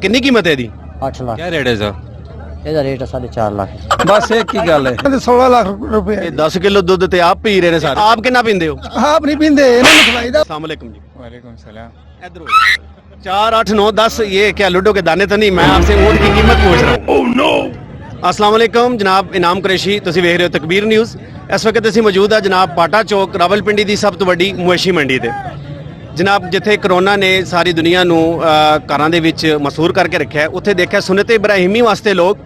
ਕਿੰਨੀ ਕੀਮਤ ਹੈ ਇਹਦੀ? 8 लाख। क्या रेट है सर? ਇਹਦਾ ਰੇਟ 4.5 लाख। बस एक ही गल है। 16 ਲੱਖ ਰੁਪਏ। ਇਹ 10 ਕਿਲੋ ਦੁੱਧ ਤੇ ਆਪ ਪੀ ਰਹੇ ਨੇ ਸਾਰੇ। ਆਪ ਕਿੰਨਾ ਪੀਂਦੇ ਹੋ? ਆਪ ਨਹੀਂ ਪੀਂਦੇ, ਇਹਨਾਂ ਨੂੰ ਖਿਲਾਈਦਾ। अस्सलाम वालेकुम जी। वालेकुम सलाम। इधर 4 8 9 10 ये क्या लूडो के दाने तो नहीं, मैं आपसे ऊँट की कीमत पूछ रहा हूँ। Oh no. अस्सलाम वालेकुम जनाब इनाम कुरैशी, ਤੁਸੀਂ ਵੇਖ ਰਹੇ ਹੋ ਤਕਬੀਰ ਨਿਊਜ਼। ਇਸ ਵਕਤ ਅਸੀਂ ਮੌਜੂਦ ਆ ਜਨਾਬ ਪਾਟਾ ਚੌਕ ਰਾਵਲਪਿੰਡੀ ਦੀ ਸਭ ਤੋਂ ਵੱਡੀ ਮਵੇਸ਼ੀ ਮੰਡੀ ਤੇ। ਜਨਾਬ ਜਿੱਥੇ ਕਰੋਨਾ ਨੇ ਸਾਰੀ ਦੁਨੀਆ ਨੂੰ ਘਰਾਂ ਦੇ ਵਿੱਚ ਮਸੂਰ ਕਰਕੇ ਰੱਖਿਆ, ਉੱਥੇ ਦੇਖਿਆ ਸੁਨਨਤ ਇਬਰਾਹੀਮੀ ਵਾਸਤੇ ਲੋਕ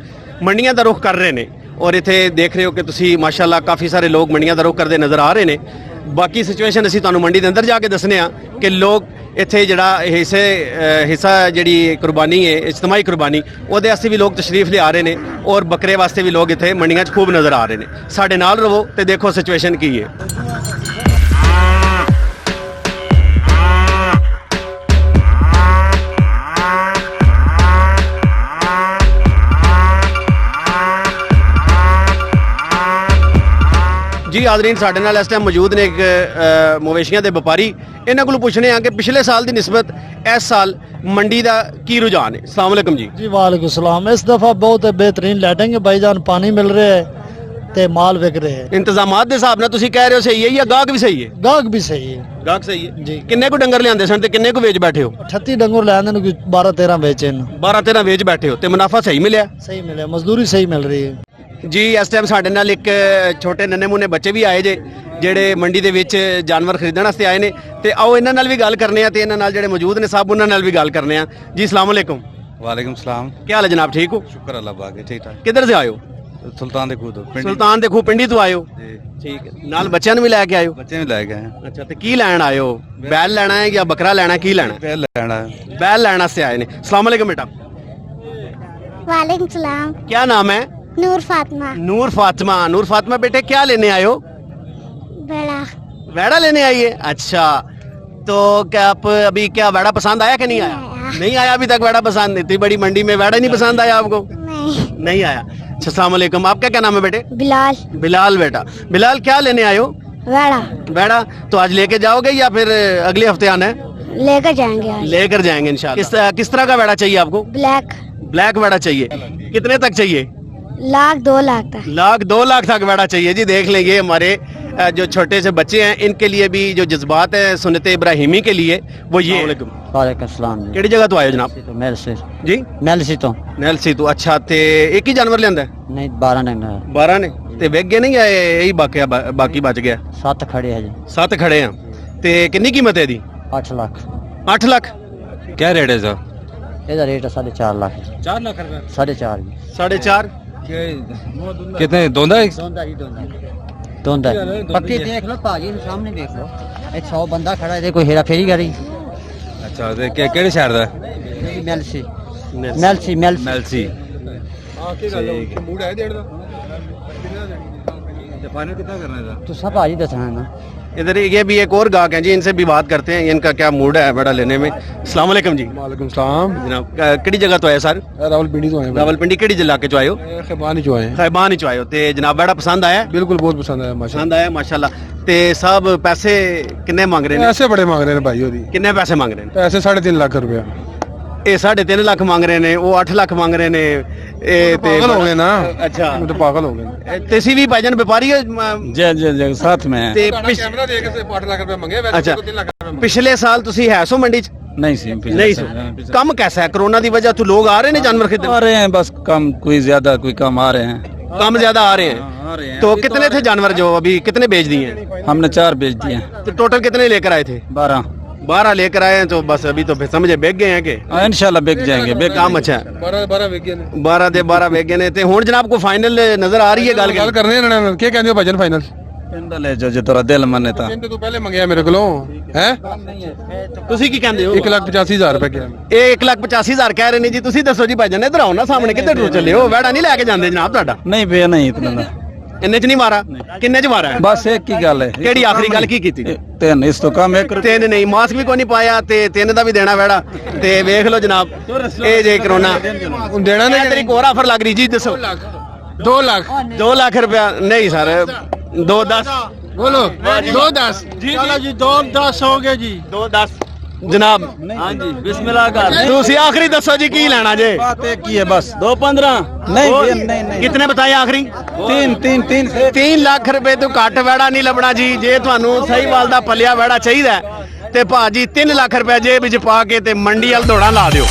ਮੰਡੀਆਂ ਦਾ ਰੁਖ ਕਰ ਰਹੇ ਨੇ। ਔਰ ਇੱਥੇ ਦੇਖ ਰਹੇ ਹੋ ਕਿ ਤੁਸੀਂ ਮਾਸ਼ਾਅੱਲਾ ਕਾਫੀ ਸਾਰੇ ਲੋਕ ਮੰਡੀਆਂ ਦਾ ਰੁਖ ਕਰਦੇ ਨਜ਼ਰ ਆ ਰਹੇ ਨੇ। ਬਾਕੀ ਸਿਚੁਏਸ਼ਨ ਅਸੀਂ ਤੁਹਾਨੂੰ ਮੰਡੀ ਦੇ ਅੰਦਰ ਜਾ ਕੇ ਦੱਸਨੇ ਆ ਕਿ ਲੋਕ ਇੱਥੇ ਜਿਹੜਾ ਹਿੱਸਾ ਜਿਹੜੀ ਕੁਰਬਾਨੀ ਹੈ ਇਜਤਮਾਈ ਕੁਰਬਾਨੀ, ਉਹਦੇ ਵਾਸਤੇ ਵੀ ਲੋਕ ਤਸ਼ਰੀਫ ਲਿਆ ਰਹੇ ਨੇ ਔਰ ਬੱਕਰੇ ਵਾਸਤੇ ਵੀ ਲੋਕ ਇੱਥੇ ਮੰਡੀਆਂ 'ਚ ਖੂਬ ਨਜ਼ਰ ਆ ਰਹੇ ਨੇ। ਸਾਡੇ ਨਾਲ ਰਹੋ ਤੇ ਦੇਖੋ ਸਿਚੁਏਸ਼ਨ ਕੀ ਹੈ। ਜੀ ਆਦਰੀਨ, ਸਾਡੇ ਨਾਲ ਇਸ ਟਾਈਮ ਮੌਜੂਦ ਨੇ ਇੱਕ ਮਵੇਸ਼ੀਆਂ ਦੇ ਵਪਾਰੀ। ਇਹਨਾਂ ਕੋਲ ਪੁੱਛਣੇ ਆ ਕਿ ਪਿਛਲੇ ਸਾਲ ਦੀ ਨਿਸਬਤ ਇਸ ਸਾਲ ਮੰਡੀ ਦਾ ਕੀ ਰੁਝਾਨ ਹੈ। अस्सलाम वालेकुम जी। जी वालेकुम सलाम। इस दफ़ा बहुत बेहतरीन लाइटिंग भाईजान, पानी मिल रहा है ते माल विक रहे हैं। ਇੰਤਜ਼ਾਮਾਤ ਦੇ ਹਿਸਾਬ ਨਾਲ ਤੁਸੀਂ ਕਹਿ ਰਹੇ ਹੋ ਸਹੀ ਹੈ ਜਾਂ ਗਾਹਕ ਵੀ ਸਹੀ ਹੈ? गाहक भी सही है ਗਾਹਕ ਸਹੀ ਹੈ जी। ਕਿੰਨੇ ਕੁ ਡੰਗਰ ਲਿਆਂਦੇ ਸਨ ਤੇ ਕਿੰਨੇ ਕੁ ਵੇਚ ਬੈਠੇ ਹੋ? 38 डंगर लैंदे 12-13 बेचे न। 12-13 ਵੇਚ ਬੈਠੇ ਹੋ ਤੇ ਮੁਨਾਫਾ ਸਹੀ ਮਿਲਿਆ? सही मिले, मजदूरी सही मिल रही है ਜੀ ਇਸ ਟਾਈਮ ਸਾਡੇ ਨਾਲ ਇੱਕ ਛੋਟੇ ਨੰਨੇ ਮੁੰਨੇ ਬੱਚੇ ਵੀ ਆਏ ਜੇ ਜਿਹੜੇ ਮੰਡੀ ਦੇ ਵਿੱਚ ਜਾਨਵਰ ਖਰੀਦਣ ਵਾਸਤੇ ਆਏ ਨੇ ਤੇ ਆਓ ਇਹਨਾਂ ਨਾਲ ਵੀ ਗੱਲ ਕਰਨੇ ਆ ਤੇ ਇਹਨਾਂ ਨਾਲ ਜਿਹੜੇ ਮੌਜੂਦ ਨੇ ਸਭ ਉਹਨਾਂ ਨਾਲ ਵੀ ਗੱਲ ਕਰਨੇ ਆ। ਜੀ अस्सलाम वालेकुम। वालेकुम सलाम। ਕੀ ਹਾਲ ਹੈ ਜਨਾਬ, ਠੀਕ ਹੋ? शुक्र अल्लाह पाक है, ठीक ठाक। ਕਿੱਧਰ ਸੇ ਆਏ ਹੋ? सुल्तान दे खुद पिंडी ਸੁਲਤਾਨ ਦੇ ਖੂ ਪਿੰਡੀ ਤੋਂ ਆਏ ਹੋ? जी। ਠੀਕ ਹੈ, ਨਾਲ ਬੱਚਿਆਂ ਨੂੰ ਵੀ ਲੈ ਕੇ ਆਏ ਹੋ? बच्चे भी लाए गए हैं। ਅੱਛਾ, ਤੇ ਕੀ ਲੈਣ ਆਏ ਹੋ? ਬੈਲ ਲੈਣਾ ਹੈ ਜਾਂ ਬੱਕਰਾ ਲੈਣਾ, ਕੀ ਲੈਣਾ? पहले लेना है। बैल ਲੈਣ ਵਾਸਤੇ ਆਏ ਨੇ। अस्सलाम वालेकुम बेटा। वालेकुम सलाम। क्या नाम है? नूर फातिमा। नूर फातिमा। नूर फातिमा बेटे क्या लेने आए हो? बड़ा वैड़ा लेने आई है? अच्छा, तो क्या आप अभी क्या वैड़ा पसंद आया कि नहीं आया? नहीं आया अभी तक वैड़ा पसंद? इतनी बड़ी मंडी में वैड़ा नहीं पसंद आया आपको? नहीं। नहीं आया। अच्छा, अस्सलाम वालेकुम। आपका क्या नाम है बेटे? बिलाल। बिलाल बेटा। बिलाल क्या लेने आए हो? बड़ा वैड़ा तो आज लेके जाओगे या फिर अगले हफ्ते आना है? लेकर जाएंगे आज। लेकर जाएंगे इंशाल्लाह। किस तरह का वैड़ा चाहिए आपको? ब्लैक। ब्लैक वैड़ा चाहिए। कितने तक चाहिए? 1,00,000-2,00,000 तक। 1,00,000-2,00,000 तक वैड़ा चाहिए। जी देख लें, ये हमारे जो छोटे से बच्चे हैं इनके लिए भी जो जज्बात है सुन्नत इब्राहिमी के लिए वो ये। वालेकुम सलाम। ਕਿਹੜੀ ਜਗ੍ਹਾ ਤੋਂ ਆਏ ਹੋ ਜਨਾਬ? मेल से ਜੀ मेल ਤੋਂ ਨੈਲਸੀ ਤੋਂ। ਅੱਛਾ, ਤੇ ਇੱਕ ਹੀ ਜਾਨਵਰ ਲਿਆਂਦਾ? ਨਹੀਂ 12 ਡੰਗਰ 12 ਨੇ ਤੇ ਵਿਕ ਗਏ ਨਹੀਂ ਆਏ? ਇਹੀ ਬਾਕੀ ਬਚ ਗਿਆ? 7 ਖੜੇ ਹੈ ਜੀ। 7 ਖੜੇ ਆ ਤੇ ਕਿੰਨੀ ਕੀਮਤ ਹੈ ਇਹਦੀ? 8 लाख। 8 ਲੱਖ। क्या रेट है सर? ਇਹਦਾ ਰੇਟ 4.5 लाख। 4 लाख रुपए। 4.5 ਜੀ। 4.5। कितने दोंदा है? ਦੋਂਦਾ ਪੱਕੀ ਦੇਖ ਲਓ ਭਾਜੀ, ਸਾਹਮਣੇ ਦੇਖ ਲਓ। ਇਹ 100 ਬੰਦਾ ਖੜਾ, ਇਹਦੇ ਕੋਈ ਹੇਰਾ ਫੇਰੀ ਕਰੀ। अच्छा ते केड़े शहर दा? ਮੈਲਸੀ ਮੈਲਸੀ। मेलसी। ਮੂਡ ਹੈ ਦੇਣ ਦਾ। ते फाइनल कितना करना है? ਤੁਸੀਂ ਭਾਜੀ ਦੱਸਣਾ ਨਾ। इधर ये भी एक और गाहक हैं जी, इनसे भी बात करते हैं इनका क्या मूड है बड़ा लेने में। अस्सलाम वालेकुम जी। ਵਾਲੇਕੁਮ ਸਲਾਮ। जनाब ਕਿਹੜੀ ਜਗ੍ਹਾ ਤੋਂ ਆਏ ਸਰ? ਰਾਵਲਪਿੰਡੀ ਤੋਂ ਆਏ ਹਾਂ। ਰਾਵਲਪਿੰਡੀ ਕਿਹੜੀ ਇਲਾਕੇ ਚੋਂ ਆਏ ਹੋ? ਖੈਬਾਨੀ ਚੋਂ ਆਏ। ਖੈਬਾਨ ਹੀ ਚੋਂ ਆਏ ਹੋ ਤੇ ਜਨਾਬ ਬੜਾ ਪਸੰਦ ਆਇਆ? ਬਿਲਕੁਲ ਬਹੁਤ ਪਸੰਦ ਆਇਆ ਮਾਸ਼ਾਅੱਲਾ। ਪਸੰਦ ਆਇਆ ਮਾਸ਼ਾਅੱਲਾ। ਤੇ ਸਭ ਪੈਸੇ ਕਿੰਨੇ ਮੰਗ ਰਹੇ ਨੇ? ਪੈਸੇ ਬੜੇ ਮੰਗ ਰਹੇ ਨੇ ਭਾਈ ਉਹਦੀ। ਕਿੰਨੇ ਪੈਸੇ ਮੰਗ ਰਹੇ ਨੇ? ਪੈਸੇ 3.5 ਲੱਖ ਰੁਪਇਆ। ਇਹ 3.5 ਲੱਖ ਮੰਗ ਰਹੇ ਨੇ, ਉਹ 8 ਲੱਖ ਮੰਗ ਰਹੇ ਨੇ। ਇਹ ਤੇ ਪਾਗਲ ਹੋ ਗਏ ਨਾ। ਅੱਛਾ, ਉਹ ਤਾਂ ਪਾਗਲ ਹੋ ਗਏ ਨੇ। ਤੁਸੀਂ ਵੀ ਭਾਈਜਾਨ ਵਪਾਰੀ ਹੋ? जी जी जी साथ में है। ਤੇ ਕੈਮਰਾ ਦੇ ਕੇ 8 ਲੱਖ ਰੁਪਇਆ ਮੰਗੇ, ਵੈਸੇ ਅੱਛਾ, 3 ਲੱਖ ਰੁਪਇਆ ਪਿਛਲੇ ਸਾਲ ਤੁਸੀਂ ਹੈ ਸੋ ਮੰਡੀ ਚ? नहीं सी ਨਹੀਂ ਸੋ। ਕੰਮ कैसा है? कोरोना की वजह तो लोग आ रहे हैं जानवर आ खरीदने? रहे हैं बस कम, कोई ज्यादा कोई कम आ रहे हैं। कम ज्यादा आ रहे हैं। आ रहे हैं। तो कितने थे जानवर जो अभी कितने बेच दिए हैं? हमने 4 बेच दिए हैं। तो टोटल कितने लेकर आए थे? 12। 12 लेकर आए हैं तो बस अभी तो फिर समझे बेच गए हैं कि इंशाल्लाह बिक जाएंगे। बिक काम अच्छा है। 12 ਵਿਕ ਗਏ ਨੇ। 12 ਦੇ 12 बेच गए ने। ते हुण जनाब को फाइनल नजर आ रही है ਗੱਲ गल ਕਰਨੀ ਇਹਨਾਂ ਨਾਲ। ਕੀ ਕਹਿੰਦੇ ਹੋ ਭਾਜਨ ਫਾਈਨਲ? पिंड ले जो तेरा दिल मने था। ਇਹਨੇ ਤੋਂ ਪਹਿਲੇ ਮੰਗਿਆ ਮੇਰੇ ਕੋਲੋਂ ਹੈ। ਤੁਸੀਂ ਕੀ ਕਹਿੰਦੇ ਹੋ? 1,85,000 ਰੁਪਏ ਕਿਹਾ। ਇਹ 1,85,000 ਕਹਿ ਰਹੇ ਨੇ ਜੀ। ਤੁਸੀਂ ਦੱਸੋ ਜੀ ਭਾਈਜਾਨ, ਇੱਧਰ ਆਓ ਨਾ ਸਾਹਮਣੇ। ਕਿੱਧਰ ਨੂੰ ਚੱਲੇ ਹੋ? ਵੈੜਾ ਨਹੀਂ ਲੈ ਕੇ ਜਾਂਦੇ ਜਨਾਬ ਤੁਹਾਡਾ? नहीं भैया नहीं इतना ना। ਇੰਨੇ ਚ ਨਹੀਂ ਮਾਰਾ? ਕਿੰਨੇ ਚ ਮਾਰਾ ਹੈ? बस एक ही गल है। ਕਿਹੜੀ ਆਖਰੀ ਗੱਲ ਕੀ ਕੀਤੀ? 3 इस तो कम 1 रुपया। 3 ਨਹੀਂ, ਮਾਸਕ ਵੀ ਕੋਈ ਨਹੀਂ ਪਾਇਆ ਤੇ 3 ਦਾ ਵੀ ਦੇਣਾ ਵੈੜਾ। ਤੇ ਵੇਖ ਲਓ ਜਨਾਬ, ਇਹ ਜੇ ਕਰੋਨਾ ਹੁਣ ਦੇਣਾ ਇਹ ਤੇਰੀ ਹੋਰ ਆਫਰ ਲੱਗ ਰਹੀ ਜੀ। ਦੱਸੋ। 2 ਲੱਖ। 2 ਲੱਖ ਰੁਪਇਆ ਨਹੀਂ ਸਰ, 2-10 ਬੋਲੋ 2-10 चलो जी 2-10 हो गए जी। 2-10 जनाब हाँ जी बिस्मिल्लाह कर ਤੁਸੀਂ ਆਖਰੀ ਦੱਸੋ ਜੀ ਕੀ ਲੈਣਾ ਜੇ बात एक ही है बस 2.15 नहीं नहीं नहीं ਕਿਤਨੇ ਬਤਾਏ ਆਖਰੀ 3 3 ਲੱਖ ਰੁਪਏ ਤੋਂ ਘੱਟ ਵੜਾ ਨਹੀਂ ਲੱਭਣਾ ਜੀ ਜੇ ਤੁਹਾਨੂੰ ਸਹੀਵਾਲ ਦਾ ਪੱਲਿਆ ਵੜਾ ਚਾਹੀਦਾ ਹੈ, ਤੇ ਭਾਜੀ 3 ਲੱਖ ਰੁਪਏ ਜੇਬ ਵਿੱਚ ਪਾ ਕੇ ਤੇ ਮੰਡੀ ਵੱਲ ਦੌੜਾਂ ਲਾ ਦਿਓ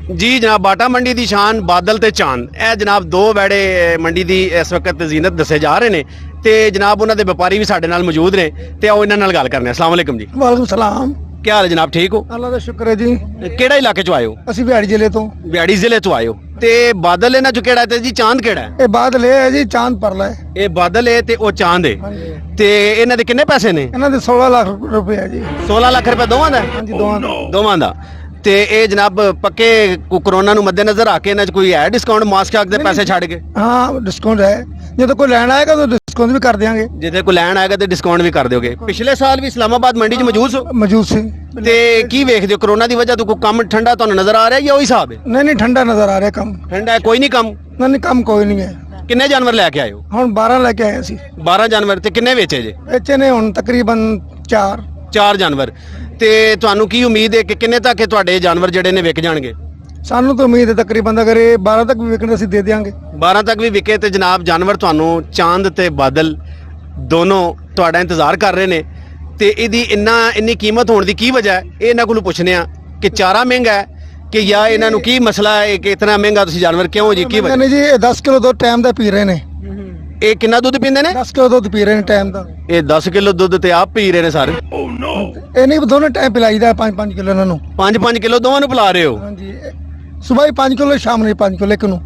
ਜੀ ਜਨਾਬ। ਬਾਟਾ ਮੰਡੀ ਦੀ ਸ਼ਾਨ ਬਾਦਲ ਤੇ ਚਾਂਦ, ਇਹ ਜਨਾਬ ਦੋ ਵੜੇ ਮੰਡੀ ਦੀ ਇਸ ਵਕਤ ਜ਼ੀਨਤ ਦੱਸੇ ਜਾ ਰਹੇ ਨੇ ਤੇ ਜਨਾਬ ਉਹਨਾਂ ਦੇ ਵਪਾਰੀ ਵੀ ਸਾਡੇ ਨਾਲ ਮੌਜੂਦ ਨੇ ਤੇ ਆਓ ਇਹਨਾਂ ਨਾਲ ਗੱਲ ਕਰਨੇ ਆ। ਅਸਲਾਮ ਵਾਲੇਕਮ ਜੀ। ਵਾਲੇਕੁਮ ਸਲਾਮ। ਕੀ ਹਾਲ ਹੈ ਜਨਾਬ, ਠੀਕ ਹੋ? ਅੱਲਾ ਦਾ ਸ਼ੁਕਰ ਹੈ ਜੀ। ਕਿਹੜਾ ਇਲਾਕੇ ਚੋਂ ਆਏ ਹੋ? ਅਸੀਂ ਬਿਹਾੜੀ ਜ਼ਿਲ੍ਹੇ ਤੋਂ। ਬਿਆੜੀ ਜ਼ਿਲ੍ਹੇ ਤੋਂ ਆਏ ਹੋ ਤੇ ਬਾਦਲ ਇਹਨਾਂ ਚੋਂ ਕਿਹੜਾ ਤੇ ਜੀ ਚਾਂਦ ਕਿਹੜਾ ਹੈ? ਇਹ ਬਾਦਲ ਇਹ ਹੈ ਜੀ, ਚਾਂਦ ਪਰਲਾ ਹੈ। ਇਹ ਬਾਦਲ ਹੈ ਤੇ ਉਹ ਚਾਂਦ ਹੈ। ਹਾਂਜੀ। ਤੇ ਇਹਨਾਂ ਦੇ ਕਿੰਨੇ ਪੈਸੇ ਨੇ? ਇਹਨਾਂ ਦੇ 16 ਲੱਖ ਰੁਪਏ ਹੈ ਜੀ। 16 ਲੱਖ ਰੁਪਏ ਦੋਵਾਂ ਦਾ? ਹਾਂਜੀ, ਦੋਵਾਂ ਦਾ। ਦੋਵਾਂ ਦਾ। ਤੇ ਇਹ ਜਨਾਬ ਪੱਕੇ ਕੋਰੋਨਾ ਨੂੰ ਮੱਦੇਨਜ਼ਰ ਆ ਕੇ ਇਹਨਾਂ 'ਚ ਕੋਈ ਹੈ ਡਿਸਕਾਊਂਟ ਮਾਸਕ ਦੇ ਪੈਸੇ ਛੱਡ ਕੇ? ਹਾਂ, ਡਿਸਕਾਊਂਟ ਹੈ। ਜਦੋਂ ਕੋਈ ਲੈਣ ਆਏਗਾ ਤਾਂ ਡਿਸਕਾਊਂਟ ਵੀ ਕਰ ਦਿਆਂਗੇ। ਜਿੱਥੇ ਕੋਈ ਲੈਣ ਆਏਗਾ ਤੇ ਡਿਸਕਾਊਂਟ ਵੀ ਕਰ ਦਿਓਗੇ। ਪਿਛਲੇ ਸਾਲ ਵੀ ਇਸਲਾਮਾਬਾਦ ਮੰਡੀ 'ਚ ਮੌਜੂਦ ਹੋ ਮੌਜੂਦ ਸੀ। ਤੇ ਕੀ ਵੇਖਦੇ ਹੋ ਕਰੋਨਾ ਦੀ ਵਜ੍ਹਾ ਤੋਂ ਕੋਈ ਕੰਮ ਠੰਡਾ ਤੁਹਾਨੂੰ ਨਜ਼ਰ ਆ ਰਿਹਾ ਜਾਂ ਉਹੀ ਹਿਸਾਬ ਹੈ? ਨਹੀਂ ਠੰਡਾ ਨਜ਼ਰ ਆ ਰਿਹਾ ਕੰਮ। ਠੰਡਾ ਹੈ, ਕੋਈ ਨਹੀਂ ਕੰਮ? ਨਹੀਂ ਕੰਮ ਕੋਈ ਨਹੀਂ ਹੈ। ਕਿੰਨੇ ਜਾਨਵਰ ਲੈ ਕੇ ਆਏ ਹੋ? ਹੁਣ 12 ਲੈ ਕੇ ਆਏ ਸੀ। 12 ਜਾਨਵਰ। ਤੇ ਕਿੰਨੇ ਵੇਚੇ ਜੇ? ਵੇਚੇ ਨੇ ਹੁਣ ਤਕਰੀਬਨ 4 ਜਾਨਵਰ। ਤੇ ਤੁਹਾਨੂੰ ਕੀ ਉਮੀਦ ਹੈ ਕਿ ਕਿੰਨੇ ਤੱਕ ਇਹ ਤੁਹਾਡੇ ਜਾਨਵਰ ਜਿਹੜੇ ਨੇ ਵਿਕ ਜਾਣਗੇ? ਸਾਨੂੰ ਤਾਂ ਉਮੀਦ ਹੈ ਤਕਰੀਬਨ ਅਗਰ ਇਹ 12 ਤੱਕ ਵੀ ਵਿਕਣ ਅਸੀਂ ਦੇ ਦਿਆਂਗੇ। 12 ਤੱਕ ਵੀ ਵਿਕੇ ਤੇ ਜਨਾਬ ਜਾਨਵਰ ਤੁਹਾਨੂੰ ਚਾਂਦ ਤੇ ਬਾਦਲ ਦੋਨੋਂ ਤੁਹਾਡਾ ਇੰਤਜ਼ਾਰ ਕਰ ਰਹੇ ਨੇ ਤੇ ਇਹਦੀ ਇੰਨੀ ਕੀਮਤ ਹੋਣ ਦੀ ਕੀ ਵਜ੍ਹਾ ਹੈ ਇਹ ਇਹਨਾਂ ਕੋਲੋਂ ਪੁੱਛਨੇ ਆ ਕਿ ਚਾਰਾ ਮਹਿੰਗਾ ਹੈ ਕਿ ਜਾਂ ਇਹਨਾਂ ਨੂੰ ਕੀ ਮਸਲਾ ਹੈ ਕਿ ਇਤਨਾ ਮਹਿੰਗਾ ਤੁਸੀਂ ਜਾਨਵਰ ਕਿਉਂ ਜੀ, ਕੀ ਵਜ੍ਹਾ? ਨਹੀਂ ਜੀ, ਇਹ 10 ਕਿਲੋ ਦੁੱਧ ਟਾਈਮ ਦਾ ਪੀ ਰਹੇ ਨੇ। ਇਹ ਕਿੰਨਾ ਦੁੱਧ ਪੀਂਦੇ ਨੇ? 10 ਕਿਲੋ ਦੁੱਧ ਪੀ ਰਹੇ ਨੇ ਟਾਈਮ ਦਾ। ਇਹ 10 ਕਿਲੋ ਦੁੱਧ ਤੇ ਆਪ ਪੀ ਰਹੇ ਨੇ ਸਾਰੇ? ਇਹ ਨਹੀਂ ਦੋਨੋਂ ਟਾਈਮ ਪਿਲਾਈਦਾ 5-5 ਕਿਲੋ ਇਹਨਾਂ ਨੂੰ। 5-5 ਕਿਲੋ ਦੋਵਾਂ ਨੂੰ ਪਿਲਾ ਰਹੇ ਹੋ? ਹਾਂਜੀ, ਸਵੇਰ 5 ਕਿਲੋ, ਸ਼ਾਮ ਨੂੰ 5 ਕਿਲੋ ਇੱਕ ਨੂੰ।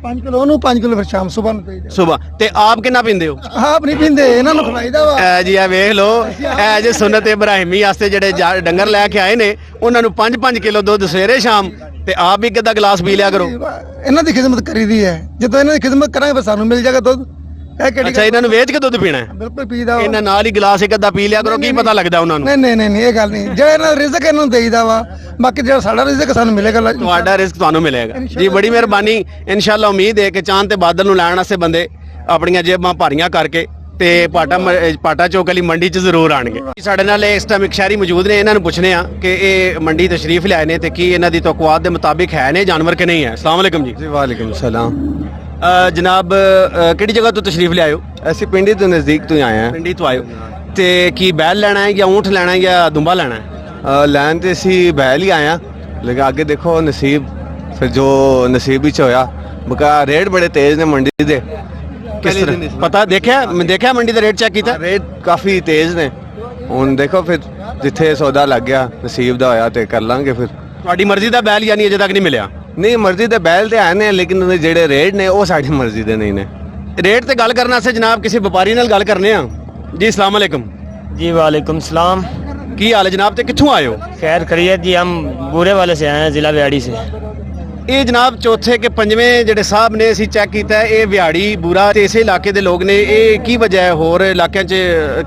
5 ਕਿਲੋ ਉਹਨੂੰ, 5 ਕਿਲੋ ਫਿਰ ਸ਼ਾਮ ਸੁਬਾਹ ਨੂੰ ਪੀਈਦਾ। ਸੁਬਾ। ਤੇ ਆਪ ਕਿੰਨਾ ਪੀਂਦੇ ਹੋ? ਆਪ ਨਹੀਂ ਪੀਂਦੇ, ਇਹਨਾਂ ਨੂੰ ਖਿਲਾਈਦਾ ਵਾ। ਐ ਜੀ ਇਹ ਵੇਖ ਲਓ, ਐ ਜੇ ਸੁਨਨਤ ਇਬਰਾਹਿਮੀ ਵਾਸਤੇ ਜਿਹੜੇ ਡੰਗਰ ਲੈ ਕੇ ਆਏ ਨੇ ਉਹਨਾਂ ਨੂੰ 5-5 ਕਿਲੋ ਦੁੱਧ ਸਵੇਰੇ ਸ਼ਾਮ ਤੇ ਆਪ ਵੀ ਕਿੱਦਾਂ ਗਲਾਸ ਪੀ ਲਿਆ ਕਰੋ। ਇਹਨਾਂ ਦੀ ਖਿਦਮਤ ਕਰੀਦੀ ਹੈ। ਜਦੋਂ ਇਹਨਾਂ ਦੀ ਖਿਦਮਤ ਕਰਾਂਗੇ ਫਿਰ ਸਾਨੂੰ ਮਿਲ ਜਾਏਗਾ ਦੁੱਧ। ਇਹ ਕਿਹੜੀ ਅੱਛਾ, ਇਹਨਾਂ ਨੂੰ ਵੇਚ ਕੇ ਦੁੱਧ ਪੀਣਾ ਹੈ? ਬਿਲਕੁਲ ਪੀਦਾ। ਇਹਨਾਂ ਨਾਲ ਹੀ ਗਲਾਸ ਇੱਕ ਅੱਧਾ ਪੀ ਲਿਆ ਕਰੋ, ਕੀ ਪਤਾ ਲੱਗਦਾ ਉਹਨਾਂ ਨੂੰ? ਨਹੀਂ ਇਹ ਗੱਲ ਨਹੀਂ। ਜਿਹੜਾ ਇਹਨਾਂ ਦਾ ਰਿਜ਼ਕ ਇਹਨਾਂ ਨੂੰ ਦੇਈਦਾ ਵਾ, ਬਾਕੀ ਜਿਹੜਾ ਸਾਡਾ ਰਿਜ਼ਕ ਸਾਨੂੰ ਮਿਲੇਗਾ। ਤੁਹਾਡਾ ਰਿਸਕ ਤੁਹਾਨੂੰ ਮਿਲੇਗਾ ਜੀ। ਬੜੀ ਮਿਹਰਬਾਨੀ। ਇਨਸ਼ਾਅੱਲਾ ਉਮੀਦ ਹੈ ਕਿ ਚਾਂਦ ਤੇ ਬਾਦਲ ਨੂੰ ਲੈਣ ਵਾਸਤੇ ਬੰਦੇ ਆਪਣੀਆਂ ਜੇਬਾਂ ਭਾਰੀਆਂ ਕਰਕੇ ਤੇ ਪਾਟਾ ਚੌਕ ਵਾਲੀ ਮੰਡੀ 'ਚ ਜ਼ਰੂਰ ਆਣਗੇ। ਸਾਡੇ ਨਾਲ ਇਸ ਟਾਈਮ ਇੱਕ ਸ਼ਹਿਰੀ ਮੌਜੂਦ ਨੇ, ਇਹਨਾਂ ਨੂੰ ਪੁੱਛਨੇ ਆ ਕਿ ਇਹ ਮੰਡੀ ਤਸ਼ਰੀਫ ਲਿਆਏ ਨੇ ਤੇ ਕੀ ਇਹਨਾਂ ਦੀ ਤਵਕੁਆਤ ਦੇ ਮੁਤਾਬਿਕ ਹੈ ਨੇ ਜਾਨਵਰ ਕਿ ਨਹੀਂ ਹੈ। ਅਸਲਾਮ ਵਾਲੇਕਮ ਜੀ। वालेकुम सलाम। ਜਨਾਬ ਕਿਹੜੀ ਜਗ੍ਹਾ ਤੋਂ ਤਸ਼ਰੀਫ ਲਿਆਏ ਹੋ? ऐसी पिंडी तो नजदीक तो ही आए हैं। ਪਿੰਡੀ ਤੋਂ ਆਏ ਹੋ ਤੇ ਕੀ ਬੈਲ ਲੈਣਾ ਹੈ ਜਾਂ ਊਂਠ ਲੈਣਾ ਹੈ ਜਾਂ ਦੁੰਬਾ ਲੈਣਾ ਹੈ? लैन तो असी बहल ही आए हैं, लेकिन आगे देखो नसीब, फिर जो नसीब ही होया। बका रेट बड़े तेज ने मंडी दे। ਕਿਸ ਤਰ੍ਹਾਂ ਪਤਾ ਦੇਖਿਆ ਮੰਡੀ ਦਾ ਰੇਟ ਚੈੱਕ ਕੀਤਾ? रेट काफी तेज ने। ਹੁਣ देखो फिर जिथे सौदा लग गया नसीब दा होया ते कर लांगे। फिर ਤੁਹਾਡੀ ਮਰਜ਼ੀ ਦਾ ਬੈਲ ਯਾਨੀ ਅਜੇ ਤੱਕ ਨਹੀਂ ਮਿਲਿਆ? नहीं मर्जी दे बैल ते आए ने, लेकिन उहदे जेड़े रेट ने वो साडी मर्जी दे नहीं ने। ਰੇਟ ਤੇ ਗੱਲ ਕਰਨ ਵਾਸਤੇ ਜਨਾਬ ਕਿਸੇ ਵਪਾਰੀ ਨਾਲ ਗੱਲ ਕਰਨੇ ਆ ਜੀ। ਅਸਲਾਮ ਵਾਲੇਕਮ जी वालेकुम सलाम। ਕੀ ਹਾਲ ਹੈ ਜਨਾਬ ਤੇ ਕਿੱਥੋਂ ਆਏ ਹੋ? खैर खैरियत जी, हम बूरे वाले से आए हैं, जिला बिहाड़ी से। ਇਹ ਜਨਾਬ ਚੌਥੇ ਕਿ ਪੰਜਵੇਂ ਜਿਹੜੇ ਸਾਹਿਬ ਨੇ ਅਸੀਂ ਚੈੱਕ ਕੀਤਾ ਹੈ, ਇਹ ਵਿਹਾੜੀ ਬੂਰਾ ਤੇ ਇਸੇ ਇਲਾਕੇ ਦੇ ਲੋਕ ਨੇ। ਇਹ ਕੀ ਵਜ੍ਹਾ ਹੈ? ਹੋਰ ਇਲਾਕਿਆਂ 'ਚ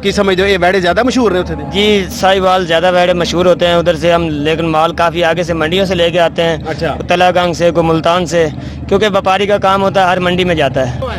ਕੀ ਸਮਝਦੇ ਹੋ ਇਹ ਵੈੜੇ ਜ਼ਿਆਦਾ ਮਸ਼ਹੂਰ ਨੇ ਉੱਥੇ ਦੇ? जी साहिवाल ज़्यादा बैठे मशहूर होते हैं उधर से हम, लेकिन माल काफ़ी आगे से मंडियों से लेके आते हैं। अच्छा। तलागंग से, को मुल्तान से, क्योंकि व्यापारी का काम होता है, हर मंडी में जाता है।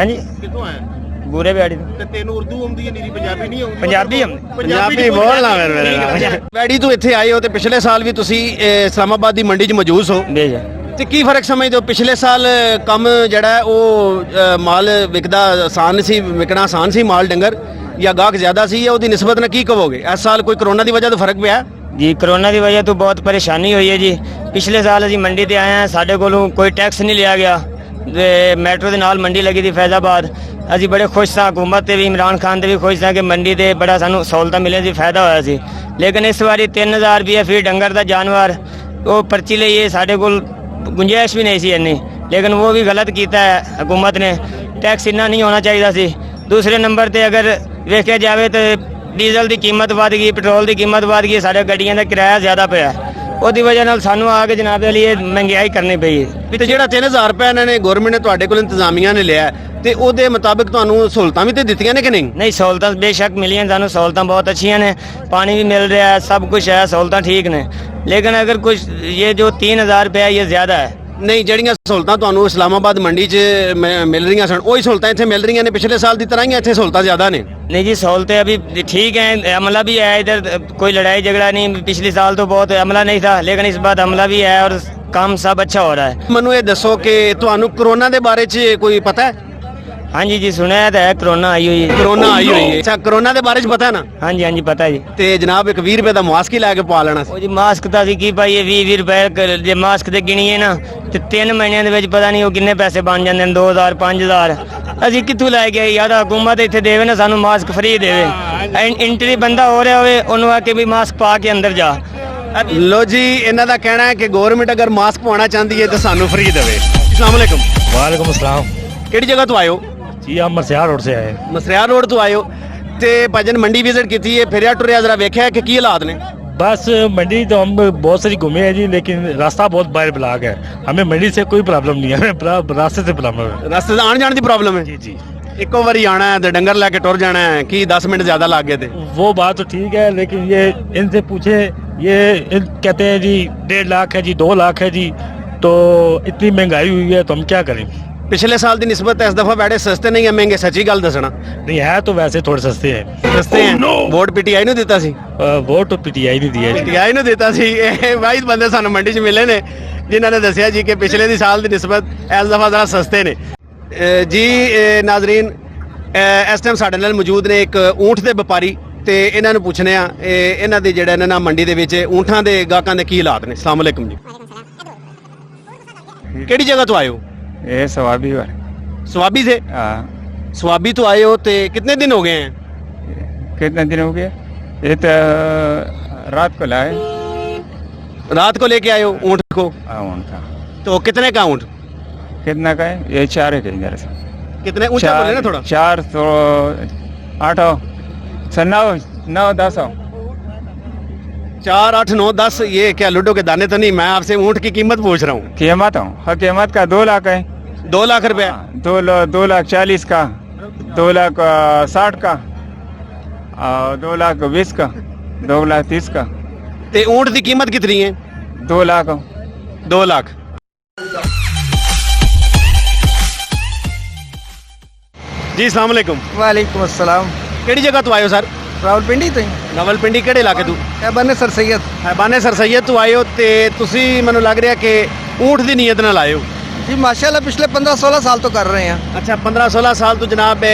हैं जी, ਕਿੱਥੋਂ ਆਇਆ? बूरे बिहाड़ी ਤੇ ਤੈਨੂੰ ਉਰਦੂ ਆਉਂਦੀ ਹੈ, ਨੀਰੀ ਪੰਜਾਬੀ ਨਹੀਂ ਆਉਂਦੀ? पंजाबी हम ਪੰਜਾਬੀ ਬੋਲਣਾ ਮੇਰੇ ਨਾਲ। ਵੈੜੀ ਤੋਂ ਇੱਥੇ ਆਏ ਹੋ ਤੇ ਪਿਛਲੇ ਸਾਲ ਵੀ ਤੁਸੀਂ ਇਸਲਾਮਾਬਾਦ ਦੀ ਮੰਡੀ 'ਚ ਮੌਜੂਦ ਹੋ भेजा। ਤੇ ਕੀ ਫਰਕ ਸਮਝਦੇ ਹੋ? ਪਿਛਲੇ ਸਾਲ ਕੰਮ ਜਿਹੜਾ ਹੈ ਉਹ ਮਾਲ ਵਿਕਦਾ ਆਸਾਨ ਸੀ, ਵਿਕਣਾ ਆਸਾਨ ਸੀ ਮਾਲ ਡੰਗਰ, ਜਾਂ ਗਾਹਕ ਜ਼ਿਆਦਾ ਸੀ, ਜਾਂ ਉਹਦੀ ਨਿਸਬਤ ਨਾਲ ਕੀ ਕਹੋਗੇ? ਇਸ ਸਾਲ ਕੋਈ ਕਰੋਨਾ ਦੀ ਵਜ੍ਹਾ ਤੋਂ ਫਰਕ ਪਿਆ? जी करोना की वजह तो बहुत परेशानी हुई है जी। पिछले साल असी मंडी ते आए हैं, साढ़े कोलों कोई टैक्स नहीं लिया गया। मैट्रो के नाल मंडी लगी थी फैजाबाद। असी बड़े खुश था, हुकूमत ते भी, इमरान खान ते भी खुश था कि मंडी ते बड़ा सानू सहूलतां मिले सी, फायदा होया सी। लेकिन इस बारी 3000 रुपये फी डंगर दा जानवर वो पर्ची लईए, साढ़े कोल गुंजाइश भी नहीं सी इन्नी, लेकिन वो भी गलत किया है हुकूमत ने। टैक्स इन्ना नहीं होना चाहिए सी। दूसरे नंबर ते अगर वेख्या जाए तो डीजल की कीमत बढ़ गई, पेट्रोल की कीमत बढ़ गई, साढ़े गड्डियां का किराया ज़्यादा पिया। ਉਹਦੀ ਵਜ੍ਹਾ ਨਾਲ ਸਾਨੂੰ ਆ ਕੇ ਜਨਾਬ ਅਲੀ ਇਹ ਮਹਿੰਗਾਈ ਕਰਨੀ ਪਈ ਹੈ। ਤੇ ਜਿਹੜਾ 3000 ਰੁਪਏ ਇਹਨਾਂ ਨੇ ਗਵਰਨਮੈਂਟ ਨੇ ਤੁਹਾਡੇ ਕੋਲ ਇੰਤਜ਼ਾਮੀਆਂ ਨੇ ਲਿਆ ਤੇ ਉਹਦੇ ਮੁਤਾਬਿਕ ਤੁਹਾਨੂੰ ਸਹੂਲਤਾਂ ਵੀ ਤੇ ਦਿੱਤੀਆਂ ਨੇ ਕਿ ਨਹੀਂ? नहीं सहूलतां बेशक मिली हैं, सानू सहूलतां बहुत अच्छी ने, पानी भी मिल रहा है, सब कुछ है, सहूलतां ठीक ने। लेकिन अगर कुछ ये जो 3000 रुपया ये ज़्यादा है, ਨਹੀਂ ਜਿਹੜੀਆਂ ਸਹੂਲਤਾਂ ਤੁਹਾਨੂੰ ਇਸਲਾਮਾਬਾਦ ਮੰਡੀ 'ਚ ਮਿਲ ਰਹੀਆਂ ਸਨ ਉਹੀ ਸਹੂਲਤਾਂ ਇੱਥੇ ਮਿਲ ਰਹੀਆਂ ਨੇ ਪਿਛਲੇ ਸਾਲ ਦੀ ਤਰ੍ਹਾਂ ਹੀ ਇੱਥੇ ਸਹੂਲਤਾਂ ਜ਼ਿਆਦਾ ਨੇ नहीं जी सहूलतें अभी ठीक हैं, अमला भी है इधर, कोई लड़ाई झगड़ा नहीं। पिछले साल तो बहुत अमला नहीं था, लेकिन इस बार अमला भी है और काम सब अच्छा हो रहा है। ਮੈਨੂੰ ਇਹ ਦੱਸੋ ਕਿ ਤੁਹਾਨੂੰ ਕਰੋਨਾ ਦੇ ਬਾਰੇ 'ਚ ਕੋਈ ਪਤਾ ਹੈ? हाँ जी सुना है तो है, कोरोना आई हुई है। ਕਰੋਨਾ ਆਈ ਹੋਈ ਹੈ। ਅੱਛਾ ਕਰੋਨਾ ਦੇ ਬਾਰੇ 'ਚ ਪਤਾ ਹੈ ਨਾ? हाँ जी पता है जी। ਤੇ ਜਨਾਬ ਇੱਕ 20 ਰੁਪਏ ਦਾ ਮਾਸਕ ਹੀ ਲੈ ਕੇ ਪਾ ਲੈਣਾ ਸੀ। ਉਹ ਜੀ ਮਾਸਕ ਤਾਂ ਅਸੀਂ ਕੀ ਪਾਈਏ, 20 ਰੁਪਏ ਜੇ ਮਾਸਕ ਤੇ ਗਿਣੀਏ ਨਾ ਤੇ 3 ਮਹੀਨਿਆਂ ਦੇ ਵਿੱਚ ਪਤਾ ਨਹੀਂ ਉਹ ਕਿੰਨੇ ਪੈਸੇ ਬਣ ਜਾਂਦੇ ਨੇ, 2000 5000। ਅਸੀਂ ਕਿੱਥੋਂ ਲੈ ਕੇ ਆਏ? ਜਾਂ ਤਾਂ ਹਕੂਮਤ ਇੱਥੇ ਦੇਵੇ ਨਾ ਸਾਨੂੰ ਮਾਸਕ ਫ੍ਰੀ ਦੇਵੇ। ਐਂਟਰੀ ਬੰਦਾ ਹੋ ਰਿਹਾ ਹੋਵੇ ਉਹਨੂੰ ਆ ਕੇ ਵੀ ਮਾਸਕ ਪਾ ਕੇ ਅੰਦਰ ਜਾ। ਲੋ ਜੀ ਇਹਨਾਂ ਦਾ ਕਹਿਣਾ ਹੈ ਕਿ ਗਵਰਨਮੈਂਟ ਅਗਰ ਮਾਸਕ ਪਵਾਉਣਾ ਚਾਹੁੰਦੀ ਹੈ ਤਾਂ ਸਾਨੂੰ ਫ੍ਰੀ ਦੇਵੇ। ਅਸਲਾਮ ਵਾਲੇਕੁਮ। वालेकुम अस्सलाम ਕਿਹੜੀ ਜਗ੍ਹਾ ਤੋਂ ਆਏ ਹੋ? जी हम मरसियार रोड से आए। ਮਸਰਿਆ ਰੋਡ ਤੋਂ ਆਏ ਹੋ ਤੇ ਭਜਨ ਮੰਡੀ ਵਿਜ਼ਿਟ ਕੀਤੀ ਹੈ, ਫਿਰਿਆ ਟੁਰਿਆ ਜਰਾ ਵੇਖਿਆ ਕਿ ਕੀ ਹਾਲਾਤ ਨੇ? बस मंडी तो हम बहुत सारी घूमे हैं जी, लेकिन रास्ता बहुत बाहर ब्लॉक है। हमें मंडी से कोई प्रॉब्लम नहीं है, हमें रास्ते से प्रॉब्लम है। ਰਸਤੇ 'ਚ ਆਉਣ ਜਾਣ ਦੀ ਪ੍ਰੋਬਲਮ ਹੈ? जी जी ਇੱਕੋ ਵਾਰੀ ਆਣਾ ਹੈ ਤੇ ਡੰਗਰ ਲੈ ਕੇ ਟੁਰ ਜਾਣਾ ਹੈ ਕਿ 10 ਮਿੰਟ ਜ਼ਿਆਦਾ ਲੱਗ ਗਏ ਤੇ वो बात तो ठीक है, लेकिन ये इनसे पूछे, ये कहते हैं जी 1.5 लाख है जी, 2 लाख है जी, तो इतनी महंगाई हुई है तो हम क्या करें। ਪਿਛਲੇ ਸਾਲ ਦੀ ਨਿਸਬਤ ਇਸ ਦਫਾ ਬੈਠੇ ਸਸਤੇ ਨਹੀਂ ਹੈ, ਮਹਿੰਗੇ। ਸੱਚੀ ਗੱਲ ਦੱਸਣਾ, नहीं है तो वैसे थोड़े सस्ते हैं। ਸਸਤੇ ਹੈ। ਵੋਟ ਪੀਟੀਆਈ ਨੂੰ ਦਿੱਤਾ ਸੀ? वोट तो पीटीआई नहीं दिया जी। ਪੀਟੀਆਈ ਨੂੰ ਦਿੱਤਾ ਸੀ। ਇਹ ਵਾਹਿਦ ਬੰਦੇ ਸਾਨੂੰ ਮੰਡੀ 'ਚ ਮਿਲੇ ਨੇ ਜਿਨ੍ਹਾਂ ਨੇ ਦੱਸਿਆ ਜੀ ਕਿ ਪਿਛਲੇ ਦੀ ਸਾਲ ਦੀ ਨਿਸਬਤ ਇਸ ਦਫਾ ਜ਼ਰਾ ਸਸਤੇ ਨੇ। ਜੀ ਨਾਜ਼ਰੀਨ ਇਸ ਟਾਈਮ ਸਾਡੇ ਨਾਲ ਮੌਜੂਦ ਨੇ ਇੱਕ ਊਂਠ ਦੇ ਵਪਾਰੀ ਤੇ ਇਹਨਾਂ ਨੂੰ ਪੁੱਛਨੇ ਆ ਇਹਨਾਂ ਦੇ ਜਿਹੜਾ ਇਹਨਾਂ ਮੰਡੀ ਦੇ ਵਿੱਚ ਊਂਠਾਂ ਦੇ ਗਾਹਕਾਂ ਦੇ ਕੀ ਹਾਲਾਤ ਨੇ। ਅਸਲਾਮ ਵਾਲੇਕੁਮ ਜੀ। ਕਿਹੜੀ ਜਗ੍ਹਾ ਤੋਂ ਆਏ ਹੋ? ये सवाबी वाले। स्वाबी से? हाँ। स्वाबी तो आए हो तो कितने दिन हो गए हैं? कितने दिन हो गए? ये तो रात को लाए। रात को लेके आए हो ऊँट को? हाँ ऊँट का। तो कितने का ऊँट? कितना का है? ये 4 है इधर से। कितने ऊंचा बोले ना थोड़ा? 4 तो 8 हो, 9 10 हो। 4 8 9 10। ये क्या लूडो के दाने तो नहीं? मैं आपसे ऊँट की कीमत पूछ रहा हूँ। कीमत हो? हाँ कीमत का 2 लाख है। 2 लाख रुपया? 2 लाख 40 का, 2 लाख 60 का, और 2 लाख 20 का, 2 लाख 30 का। ते ऊँट की कीमत कितनी है? 2 लाख हो। 2 लाख। जी अस्सलाम वालेकुम। वालेकुम अस्सलाम। केड़ी जगह तो आए हो सर? रावलपिंडी तो ही रावलपिंडी केड़े इलाके तू? बने सर सैयद। हैबाने सर सैयद तो आए हो ते तुसी मैनू लग रहा कि ऊँट की नीयत नाल आए हो? जी माशाल्लाह पिछले 15-16 साल तो कर रहे हैं। अच्छा 15-16 साल तो जनाब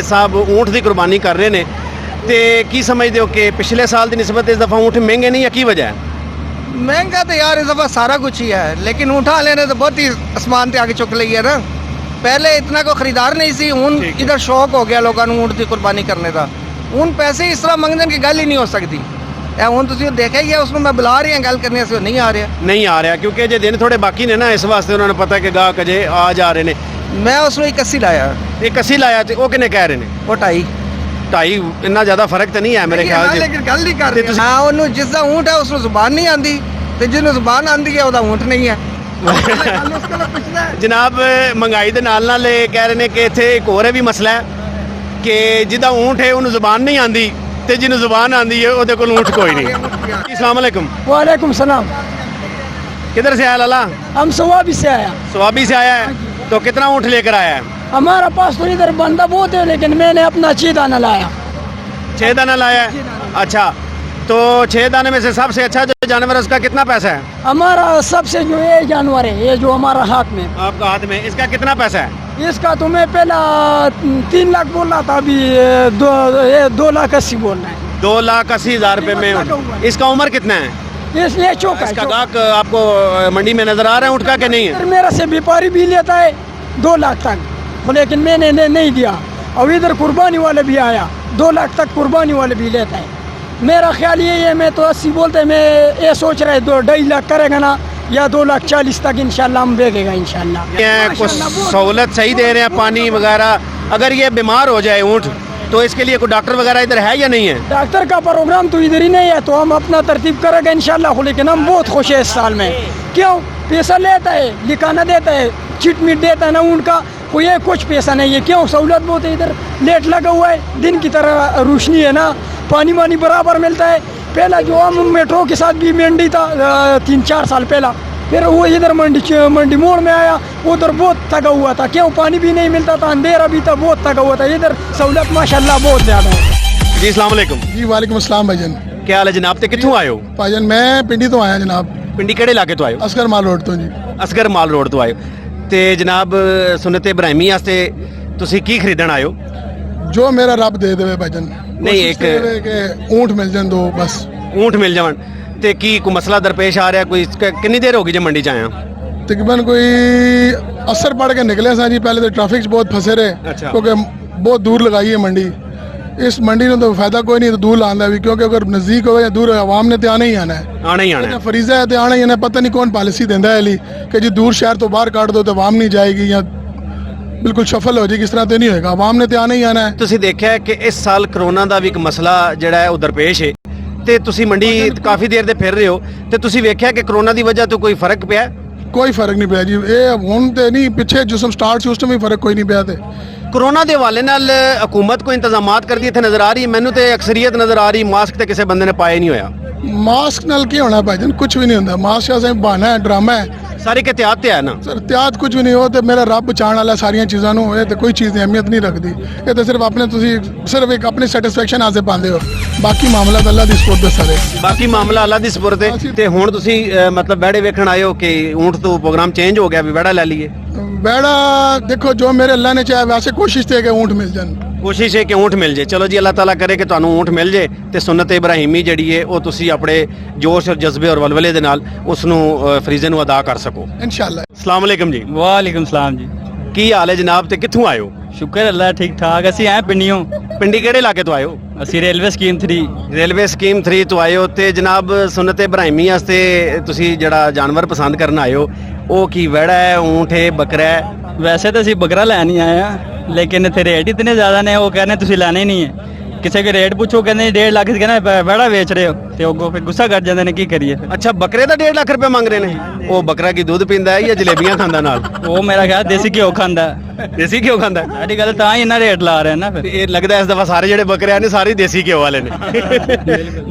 साहब ऊँट की कुर्बानी कर रहे हैं ते की समझते हो कि पिछले साल की निस्बत इस दफ़ा ऊँट महंगे नहीं या की वजह है? महंगा तो यार इस दफा सारा कुछ ही है, लेकिन ऊँटा वाले ने तो बहुत ही आसमान पे आगे चुक ली है ना। पहले इतना को खरीदार नहीं सी, ऊन इधर शौक हो गया लोगों को ऊँट की कुर्बानी करने का। ऊन पैसे इस तरह मंगने की गल ही नहीं हो सकती। ਹੁਣ ਤੁਸੀਂ ਦੇਖਿਆ ਹੀ ਹੈ ਉਸਨੂੰ ਮੈਂ ਬੁਲਾ ਰਹੀ ਹਾਂ ਗੱਲ ਕਰਨੀ ਸੀ, ਨਹੀਂ ਆ ਰਿਹਾ ਕਿਉਂਕਿ ਜੇ ਦਿਨ ਥੋੜੇ ਬਾਕੀ ਨੇ ਨਾ ਇਸ ਵਾਸਤੇ ਉਹਨਾਂ ਨੂੰ ਪਤਾ ਕਿ ਗਾਹਕ ਅਜੇ ਆ ਜਾ ਰਹੇ ਨੇ। ਮੈਂ ਉਸਨੂੰ 81 ਲਾਇਆ। 81 ਲਾਇਆ ਤੇ ਉਹ ਕਿੰਨੇ ਕਹਿ ਰਹੇ ਨੇ? ਉਹ 2.5 2.5 ਇੰਨਾ ਜ਼ਿਆਦਾ ਫਰਕ ਤਾਂ ਨਹੀਂ ਹੈ ਮੇਰੇ ਖਿਆਲ 'ਚ। ਲੇਕਿਨ ਗੱਲ ਨਹੀਂ ਕਰ ਰਹੇ। ਹਾਂ ਉਹਨੂੰ ਜਿਸ ਦਾ ਊਂਟ ਹੈ ਉਸਨੂੰ ਜ਼ੁਬਾਨ ਨਹੀਂ ਆਂਦੀ ਤੇ ਜਿਹਨੂੰ ਜ਼ੁਬਾਨ ਆਂਦੀ ਹੈ ਉਹਦਾ ਊਂਟ ਨਹੀਂ ਹੈ। ਜਨਾਬ ਮਹਿੰਗਾਈ ਦੇ ਨਾਲ ਨਾਲ ਇਹ ਕਹਿ ਰਹੇ ਨੇ ਕਿ ਇੱਥੇ ਇੱਕ ਹੋਰ ਵੀ ਮਸਲਾ ਹੈ ਕਿ ਜਿਹਦਾ ਊਂਟ ਹੈ ਉਹਨੂੰ ਜ਼ੁਬਾਨ ਨਹੀਂ ਆਂਦੀ ਤੇ ਜਿਹਨੂੰ ਜ਼ੁਬਾਨ ਆਂਦੀ है ਉਹਦੇ ਕੋਲ ऊँट कोई नहीं। अस्सलाम वालेकुम। वालेकुम सलाम। किधर से आया लाला? हम सवाबी से आया। स्वाबी से आया है तो कितना ऊँट लेकर आया है? हमारा पास तो इधर बंदा बहुत है, लेकिन मैंने अपना 6 दाना लाया। 6 दाना लाया है? अच्छा तो 6 दाने में से सबसे अच्छा जो जानवर है उसका कितना पैसा है? हमारा सबसे जो ये जानवर है ये जो हमारा हाथ में, आपका हाथ में, इसका कितना पैसा है? इसका तो मैं पहला 3 लाख बोल रहा था, अभी 2 लाख 80 बोल रहा है। 2,80,000 रुपए में। इसका उम्र कितना है? इसलिए चौका इसका गाहक आपको मंडी में नजर आ रहा है ऊँट का कि नहीं है? मेरा से व्यापारी भी लेता है 2 लाख तक, लेकिन मैंने नहीं दिया। और इधर कुर्बानी वाले भी आया 2 लाख तक कुर्बानी वाले भी लेता है। मेरा ख्याल ये है, मैं तो 80 बोलते, मैं ये सोच रहा है 2.5 लाख करेगा ना या 2,40,000 तक इंशाल्लाह हम बेचेगा इंशाल्लाह। कुछ सहूलत सही दे रहे हैं, पानी वगैरह। अगर ये बीमार हो जाए ऊँट तो इसके लिए कोई डॉक्टर वगैरह इधर है या नहीं है? डॉक्टर का प्रोग्राम तो इधर ही नहीं है, तो हम अपना तरतीब करेंगे इंशाल्लाह। लेकिन हम बहुत खुश है इस साल में। क्यों? पैसा लेता है, लिखाना देता है, चिट मिट देता है ना उनका, कोई ये कुछ पैसा नहीं है। क्यों? सहूलत बहुत है इधर, लेट लगा हुआ है, दिन की तरह रोशनी है ना, पानी वानी बराबर मिलता है। पहला जो हम मेट्रो के साथ भी मंडी था 3-4 साल पहला, फिर वो इधर मंडी मोड़ में आया, उधर बहुत थका हुआ था, क्यों पानी भी नहीं मिलता था, अंधेरा भी था, बहुत थका हुआ था। इधर सहूलत माशाल्लाह बहुत ज़्यादा है। जी अस्सलाम वालेकुम। जी वालेकुम अस्सलाम भाईजान। क्या हाल है जनाब, ते कित्थों आए हो? भाईजान मैं पिंडी तो आया जनाब, पिंडी किहड़े इलाके तो आए हो? असगर माल रोड तो जी। असगर माल रोड तो आए हो। ते जनाब सुन्नत इब्राहिमी वास्ते तुसी की खरीदण आए हो? जो मेरा रब दे देवे भाईजान। नहीं, कोशिश देवे कि ऊंट मिल जान दो बस। ऊंट मिल जावन ते की कोई मसला दरपेश आ रहा? कोई कितनी देर होगी जो मंडी च आया? तकरीबन कोई असर पड़ के निकले सा जी। पहले तो ट्रैफिक बहुत फंसे रहे, अच्छा। क्योंकि बहुत दूर लगाई है मंडी। इस मंडी में तो फायदा कोई नहीं, तो दूर लाना भी, क्योंकि अगर नजदीक हो या दूर, आवाम ने तो आना ही आना है। आना ही आना है। फरीजा है तो आना ही आना है। पता नहीं कौन पॉलिसी देंदा है कि जी दूर शहर तो बाहर काट दो तो आवाम नहीं जाएगी या बिल्कुल शफल हो जाएगी, इस तरह तो नहीं होएगा। आवाम ने तो आना ही आना है। ਤੁਸੀਂ ਦੇਖਿਆ ਕਿ ਇਸ ਸਾਲ ਕਰੋਨਾ ਦਾ ਵੀ ਇੱਕ ਮਸਲਾ ਜਿਹੜਾ ਹੈ ਉਹ ਦਰਪੇਸ਼ ਹੈ ਤੇ ਤੁਸੀਂ ਮੰਡੀ ਕਾਫੀ ਦੇਰ ਦੇ ਫਿਰ ਰਹੇ ਹੋ ਤੇ ਤੁਸੀਂ ਵੇਖਿਆ ਕਿ ਕਰੋਨਾ ਦੀ ਵਜ੍ਹਾ ਤੋਂ ਕੋਈ ਫਰਕ ਪਿਆ? कोई फर्क नहीं पिया जी। ये हुण ते नहीं, पिछे जिसम स्टार्ट से उस टाइम भी फर्क कोई नहीं पिया। ते ਕਰੋਨਾ ਦੇ ਹਵਾਲੇ ਨਾਲ ਹਕੂਮਤ ਕੋਈ ਇੰਤਜ਼ਾਮਾਤ ਕਰਦੀ ਇੱਥੇ ਨਜ਼ਰ ਆ ਰਹੀ ਹੈ? ਮੈਨੂੰ ਤੇ ਅਕਸਰੀਅਤ ਨਜ਼ਰ ਆ ਰਹੀ ਮਾਸਕ ਤੇ ਕਿਸੇ ਬੰਦੇ ਨੇ ਪਾਇਆ ਨਹੀਂ ਹੋਇਆ। मास्क नाल की होना भाईजान, कुछ भी नहीं होता। मास्क ऐसे बहाना है, ड्रामा है। सारी के एहतियात ते है ना सर एहतियात कुछ भी नहीं हो। तो मेरा रब बचाने वाला सारिया चीज़ों ਨੂੰ ਇਹ ਤੇ ਕੋਈ ਚੀਜ਼ ਦੀ ਅਹਿਮੀਅਤ ਨਹੀਂ ਰੱਖਦੀ। ਇਹ ਤਾਂ ਸਿਰਫ ਆਪਣੇ ਤੁਸੀਂ ਸਿਰਫ ਇੱਕ ਆਪਣੀ ਸੈਟੀਸਫੈਕਸ਼ਨ ਆਸੇ ਪਾਉਂਦੇ ਹੋ। ਬਾਕੀ ਮਾਮਲਾ ਤਾਂ ਅੱਲਾ ਦੀ ਸਪੁਰਦ ਹੈ ਸਾਰੇ। ਬਾਕੀ ਮਾਮਲਾ ਅੱਲਾ ਦੀ ਸਪੁਰਦ ਹੈ। ਤੇ ਹੁਣ ਤੁਸੀਂ ਮਤਲਬ ਬੈੜੇ ਵੇਖਣ ਆਏ ਹੋ ਕਿ ਊਂਟ ਤੋਂ ਪ੍ਰੋਗਰਾਮ ਚੇਂਜ ਹੋ ਗਿਆ ਵੀ ਬੈੜਾ ਲੈ ਲਈਏ? ਬੈੜਾ ਦੇਖੋ ਜੋ ਮੇਰੇ ਅੱਲਾ ਨੇ ਚਾਹਿਆ ਵੈਸੇ ਕੋਸ਼ਿਸ਼ ਤੇ ਕਿ ਊਂਟ ਮਿਲ ਜਾਣ। ਕੋਸ਼ਿਸ਼ ਹੈ ਕਿ ਊਂਟ ਮਿਲ ਜੇ। ਚਲੋ ਜੀ ਅੱਲਾਹ ਤਾਲਾ ਕਰੇ ਕਿ ਤੁਹਾਨੂੰ ਊਂਟ ਮਿਲ ਜੇ ਤੇ ਸੁਨਨਤ ਇਬਰਾਹੀਮੀ ਜਿਹੜੀ ਹੈ ਉਹ ਤੁਸੀਂ ਆਪਣੇ ਜੋਸ਼ ਔਰ ਜਜ਼ਬੇ ਔਰ ਵਲਵਲੇ ਦੇ ਨਾਲ ਉਸ ਨੂੰ ਫਰੀਜ਼ੇ ਨੂੰ ਅਦਾ ਕਰ ਸਕੋ ਇਨਸ਼ਾਅੱਲਾ। अस्सलाम वालेकुम जी। वालेकुम सलाम जी। ਕੀ ਹਾਲ ਹੈ ਜਨਾਬ ਤੇ ਕਿੱਥੋਂ ਆਏ ਹੋ? शुक्र अल्लाह ठीक ठाक। ਅਸੀਂ ਆਏ ਪਿੰਡੀਓਂ। ਪਿੰਡੀ ਕਿਹੜੇ ਇਲਾਕੇ ਤੋਂ ਆਏ ਹੋ? ਅਸੀਂ ਰੇਲਵੇ ਸਕੀਮ 3। ਰੇਲਵੇ ਸਕੀਮ 3 ਤੋਂ ਆਏ ਹੋ ਤੇ ਜਨਾਬ ਸੁਨਨਤ ਇਬਰਾਹੀਮੀ ਵਾਸਤੇ ਤੁਸੀਂ ਜਿਹੜਾ ਜਾਨਵਰ ਪਸੰਦ ਕਰਨ ਆਏ ਹੋ ਉਹ ਕੀ ਵੜਾ ਹੈ, ਊਂਟ ਹੈ, ਬੱਕਰਾ ਹੈ? ਵੈਸੇ ਤਾਂ ਅਸੀਂ ਬੱਕਰਾ ਲੈਣ ਹੀ ਆਏ ਆ, ਲੇਕਿਨ ਇੱਥੇ ਰੇਟ ਇਤਨੇ ਜ਼ਿਆਦਾ ਨੇ, ਉਹ ਕਹਿੰਦੇ ਤੁਸੀਂ ਲੈਣਾ ਹੀ ਨਹੀਂ ਹੈ। ਕਿਸੇ ਕੇ ਰੇਟ ਪੁੱਛੋ ਕਹਿੰਦੇ 1.5 ਲੱਖ ਕਹਿੰਦਾ ਵੜਾ ਵੇਚ ਰਹੇ ਹੋ, ਤੇ ਉਹ ਫਿਰ ਗੁੱਸਾ ਕਰ ਜਾਂਦੇ ਨੇ, ਕੀ ਕਰੀਏ ਫਿਰ। ਅੱਛਾ, ਬੱਕਰੇ ਦਾ 1.5 ਲੱਖ ਰੁਪਏ ਮੰਗ ਰਹੇ ਨੇ? ਉਹ ਬੱਕਰਾ ਕੀ ਦੁੱਧ ਪੀਂਦਾ ਹੈ ਜਾਂ ਜਲੇਬੀਆਂ ਖਾਂਦਾ ਨਾਲ? ਉਹ ਮੇਰਾ ਖਿਆਲ ਦੇਸੀ ਘਿਓ ਖਾਂਦਾ। ਦੇਸੀ ਘਿਓ ਖਾਂਦਾ? ਸਾਡੀ ਗੱਲ ਤਾਂ ਹੀ ਇਹਨਾਂ ਰੇਟ ਲਾ ਰਹੇ ਨਾ ਫਿਰ। ਇਹ ਲੱਗਦਾ ਇਸ ਦਫਾ ਸਾਰੇ ਜਿਹੜੇ ਬੱਕਰੇ ਨੇ ਸਾਰੇ ਦੇਸੀ ਘਿਓ ਵਾਲੇ ਨੇ।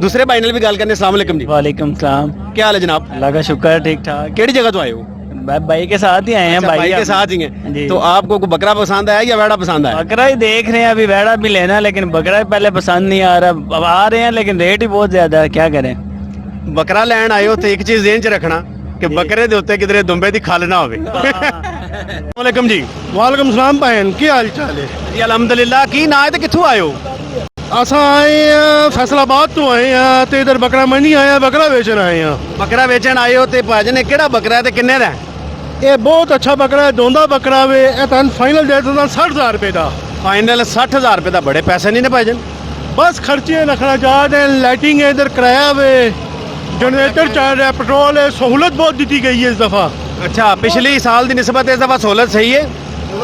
ਦੂਸਰੇ ਭਾਈ ਨਾਲ ਵੀ ਗੱਲ ਕਰਨੇ। अस्सलाम वालेकुम जी। वालेकुम सलाम। क्या हाल है जनाब? अल्लाह का शुक्र ठीक ठाक। केड़ी जगह तो आए हो? भाई के साथ ही आए हैं। अच्छा, भाई के साथ ही हैं। जी। तो आपको कोई बकरा पसंद आया या वेड़ा पसंद आया? बकरा ही देख रहे हैं, अभी वेड़ा भी लेना, लेकिन बकरा ही पहले पसंद नहीं आ रहा। अब आ रहे हैं लेकिन रेट ही बहुत ज्यादा है, क्या करें। बकरा लैन आए हो तो एक चीज ध्यान च रखना कि बकरे दे उत्ते किधरे दुंबे दी खल ना होवे। वालेकुम जी। वालेकुम सलाम भाईन, की हाल चाल है? जी अल्हम्दुलिल्लाह। की ना है ते कित्थों आए हो? असा आए हैं फैसलाबाद तो आए हैं, तो इधर बकरा मंडी आए हैं, बकरा बेचन आए हैं। बकरा बेचन आए हो ते भाजी ने केड़ा बकरा है ते किन्ने दा है? ये बहुत अच्छा बकरा है, दोंदा बकरा वे। तन फाइनल दे देता 60,000 रुपए का। फाइनल 60,000 रुपए दा बड़े पैसे नहीं ने भाईजन? बस खर्चे अखराजात हैं, लाइटिंग है, इधर किराया वे, जनरेटर चल रहा है, पेट्रोल है, सहूलत बहुत दी गई है इस दफ़ा। अच्छा, पिछली साल की निस्बत इस दफा सहूलत सही है?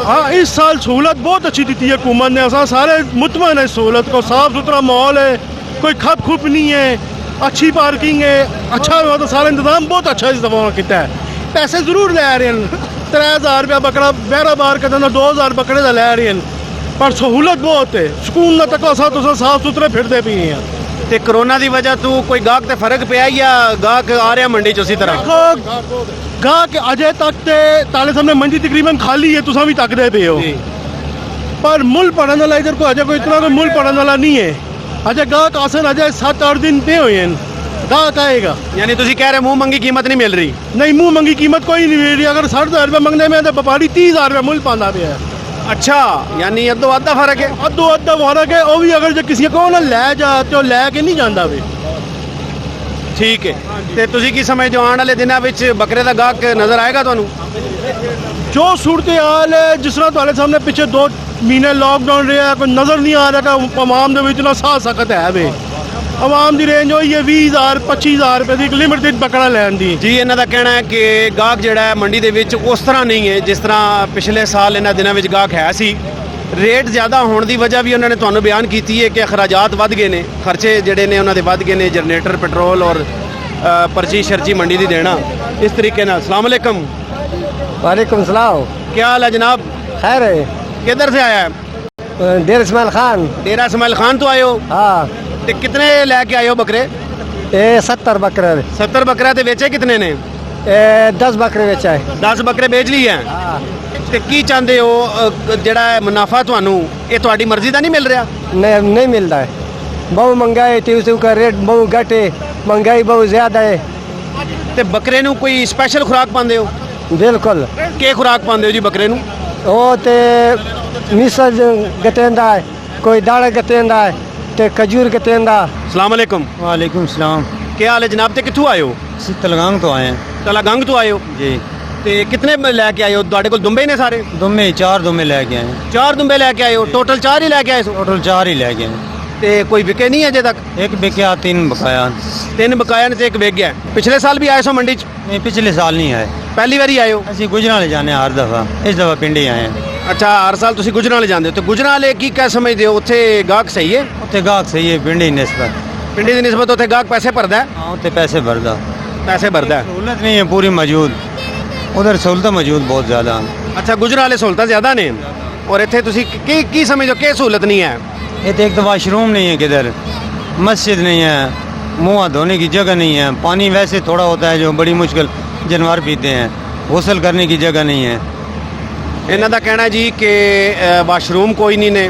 हाँ, इस साल सहूलत बहुत अच्छी दी है हुकूमत ने। असा सारे मुतमईन है सहूलत को। साफ सुथरा माहौल है, कोई खप खुप नहीं है, अच्छी पार्किंग है, अच्छा तो सारा इंतजाम बहुत अच्छा इस दफा किया है। पैसे जरूर लै रहे हैं, 3,000 रुपया बकरा बहरा बार कर देना, 2,000 बकरे का लै रहे हैं, पर सहूलत बहुत है। सुकून ना तक असा तुम साफ सुथरे फिरते भी हैं। ते कोरोना की वजह तू कोई गाहक ते फर्क पिया या गाहक आ रहा मंडी च उसी तरह? गाहक अजय तक ते ताले सामने मंडी तकरीबन खाली है, तुसा भी तकदे पे हो, पर मुल पड़न वाला इधर को अजय कोई इतना कोई मुल पड़न वाला नहीं है। अजय गाहक आसन अजय 7-8 दिन पे हुए हैं, गाहक आएगा। यानी तुसी कह रहे मुंह मंगी कीमत नहीं मिल रही? नहीं, मुंह मंगी कीमत कोई नहीं मिल रही। अगर 60,000 रुपये मंगने में तो व्यापारी 30,000 रुपये मुल पाना पे है। अच्छा, यानी अद्धो अद्धा फर्क है? अद्धो अद्धा फर्क है। वो भी अगर जो किसी को ना लै जा तो लैके नहीं जाता वे। ठीक है। ते तुसी की समझदे हो आने वाले दिनों विच बकरे दा गाहक नजर आएगा तुहानू? जो सूरत हाल है, जिस तरह तुम्हारे सामने पिछले 2 महीने लॉकडाउन रहा, कोई नजर नहीं आ रहा कि अवाम दे विच ना साह सकत है वे। अवाम की रेंज होई है 20,000 25,000 रुपए की लिमिटेड बकरा लैन दी। जी, इन्हां दा कहना है कि गाहक जिहड़ा है मंडी दे विच उस तरह नहीं है जिस तरह पिछले साल इन्हां दिनां विच गाहक है सी। रेट ज़्यादा होने की वजह भी उन्होंने तुहानू बयान की है कि अखराजात वध गए ने, खर्चे जिहड़े ने उन्हां दे वध गए ने, जनरेटर पेट्रोल और पर्ची शर्ची मंडी दी देना इस तरीके नाल। अस्सलाम वालेकुम। वालेकुम सलाम। क्या हाल है जनाब? खैर है। किधर से आया है? डेरा इस्माइल खान। डेरा इस्माइल खान तो आए हो? हाँ। ते कितने लेके आए हो बकरे? ये 70 बकरे। 70 बकरा ते बेचे कितने ने? 10 बकरे बेचा है 10 ਬੱਕਰੇ ਵੇਚ ਲਈ ਹੈ ਤੇ ਕੀ ਚਾਹੁੰਦੇ ਹੋ ਜਿਹੜਾ ਇਹ ਮੁਨਾਫਾ ਤੁਹਾਨੂੰ ਇਹ ਤੁਹਾਡੀ ਮਰਜ਼ੀ ਦਾ ਨਹੀਂ ਮਿਲ ਰਿਹਾ नहीं मिल रहा है बहुत महंगाई थी उसका रेट बहुत घट है महंगाई बहुत ज़्यादा है ਤੇ ਬੱਕਰੇ ਨੂੰ ਕੋਈ ਸਪੈਸ਼ਲ ਖੁਰਾਕ ਪਾਉਂਦੇ ਹੋ बिल्कुल ਕੀ ਖੁਰਾਕ ਪਾਉਂਦੇ ਹੋ ਜੀ ਬੱਕਰੇ ਨੂੰ वो तो मिसल गतेंदा है कोई दाल गतेंदा है तो खजूर गतेंदा ਸਲਾਮ ਅਲੈਕੁਮ वालेकुम सलाम ਕੀ ਹਾਲ ਹੈ ਜਨਾਬ ਤੇ ਕਿੱਥੋਂ ਆਏ ਹੋ तलगांग तो आए हैं ਤਲਾਗੰਗ ਤੋਂ ਆਏ ਹੋ जी ਤੇ ਕਿਤਨੇ ਲੈ ਕੇ ਆਏ ਹੋ ਤੁਹਾਡੇ ਕੋਲ ਦੁੰਬੇ ਨੇ ਸਾਰੇ दुम्बे 4 दुम्बे लेके आए हैं 4 ਦੁੰਬੇ ਲੈ ਕੇ ਆਏ ਹੋ ਟੋਟਲ 4 ਹੀ ਲੈ ਕੇ ਆਏ ਸੋ टोटल 4 ही लेके आए ਤੇ ਕੋਈ ਵਿਕੇ ਨਹੀਂ ਅਜੇ ਤੱਕ एक बिकया 3 बकाया 3 ਬਕਾਇਆ ਨੇ ਤੇ ਇੱਕ ਵਿਕ ਗਿਆ ਪਿਛਲੇ ਸਾਲ ਵੀ ਆਏ ਸੋ ਮੰਡੀ ਚ नहीं पिछले साल नहीं आए ਪਹਿਲੀ ਵਾਰੀ ਆਏ ਹੋ ਅਸੀਂ ਗੁਜਰਾਂਵਾਲੇ ਜਾਣੇ ਹਰ ਦਫਾ ਇਸ ਦਫਾ ਪਿੰਡੇ ਆਏ ਹਾਂ ਅੱਛਾ ਹਰ ਸਾਲ ਤੁਸੀਂ ਗੁਜਰਾਂਵਾਲੇ ਜਾਂਦੇ ਹੋ ਤੇ ਗੁਜਰਾਂਵਾਲੇ ਕੀ ਕਹਿ ਸਮਝਦੇ ਹੋ ਉੱਥੇ ਗਾਹਕ ਸਹੀ ਹੈ ਉੱਥੇ ਗਾਹਕ ਸਹੀ ਹੈ ਪਿੰਡੇ ਨਿਸਬਤ ਪਿੰਡੀ ਦੀ ਨਿਸਬਤ ਉੱਥੇ ਗਾਹਕ ਪੈਸੇ ਭਰਦਾ ਹੈ ਹਾਂ ਉੱਥੇ ਪੈਸੇ ਭਰਦਾ ਪੈਸੇ ਭਰਦਾ ਹੈ सहूलत नहीं है पूरी मौजूद उधर सहूलत मौजूद बहुत ज़्यादा ਅੱਛਾ ਗੁਜਰਾਂਵਾਲੇ ਸਹੂਲਤਾਂ ਜ਼ਿਆਦਾ ਨੇ ਔਰ ਇੱਥੇ ਤੁਸੀਂ ਕੀ ਸਮਝਦੇ ਹੋ ਕਿ ਸਹੂਲਤ ਨਹੀਂ ਹੈ ये तो एक तो वाशरूम नहीं है किधर मस्जिद नहीं है मुँह हाथ धोने की जगह नहीं है पानी वैसे थोड़ा होता है जो बड़ी मुश्किल जानवर पीते हैं गौसल करने की जगह नहीं है ਇਹਨਾਂ ਦਾ ਕਹਿਣਾ ਜੀ ਕਿ ਵਾਸ਼ਰੂਮ ਕੋਈ ਨਹੀਂ ਨੇ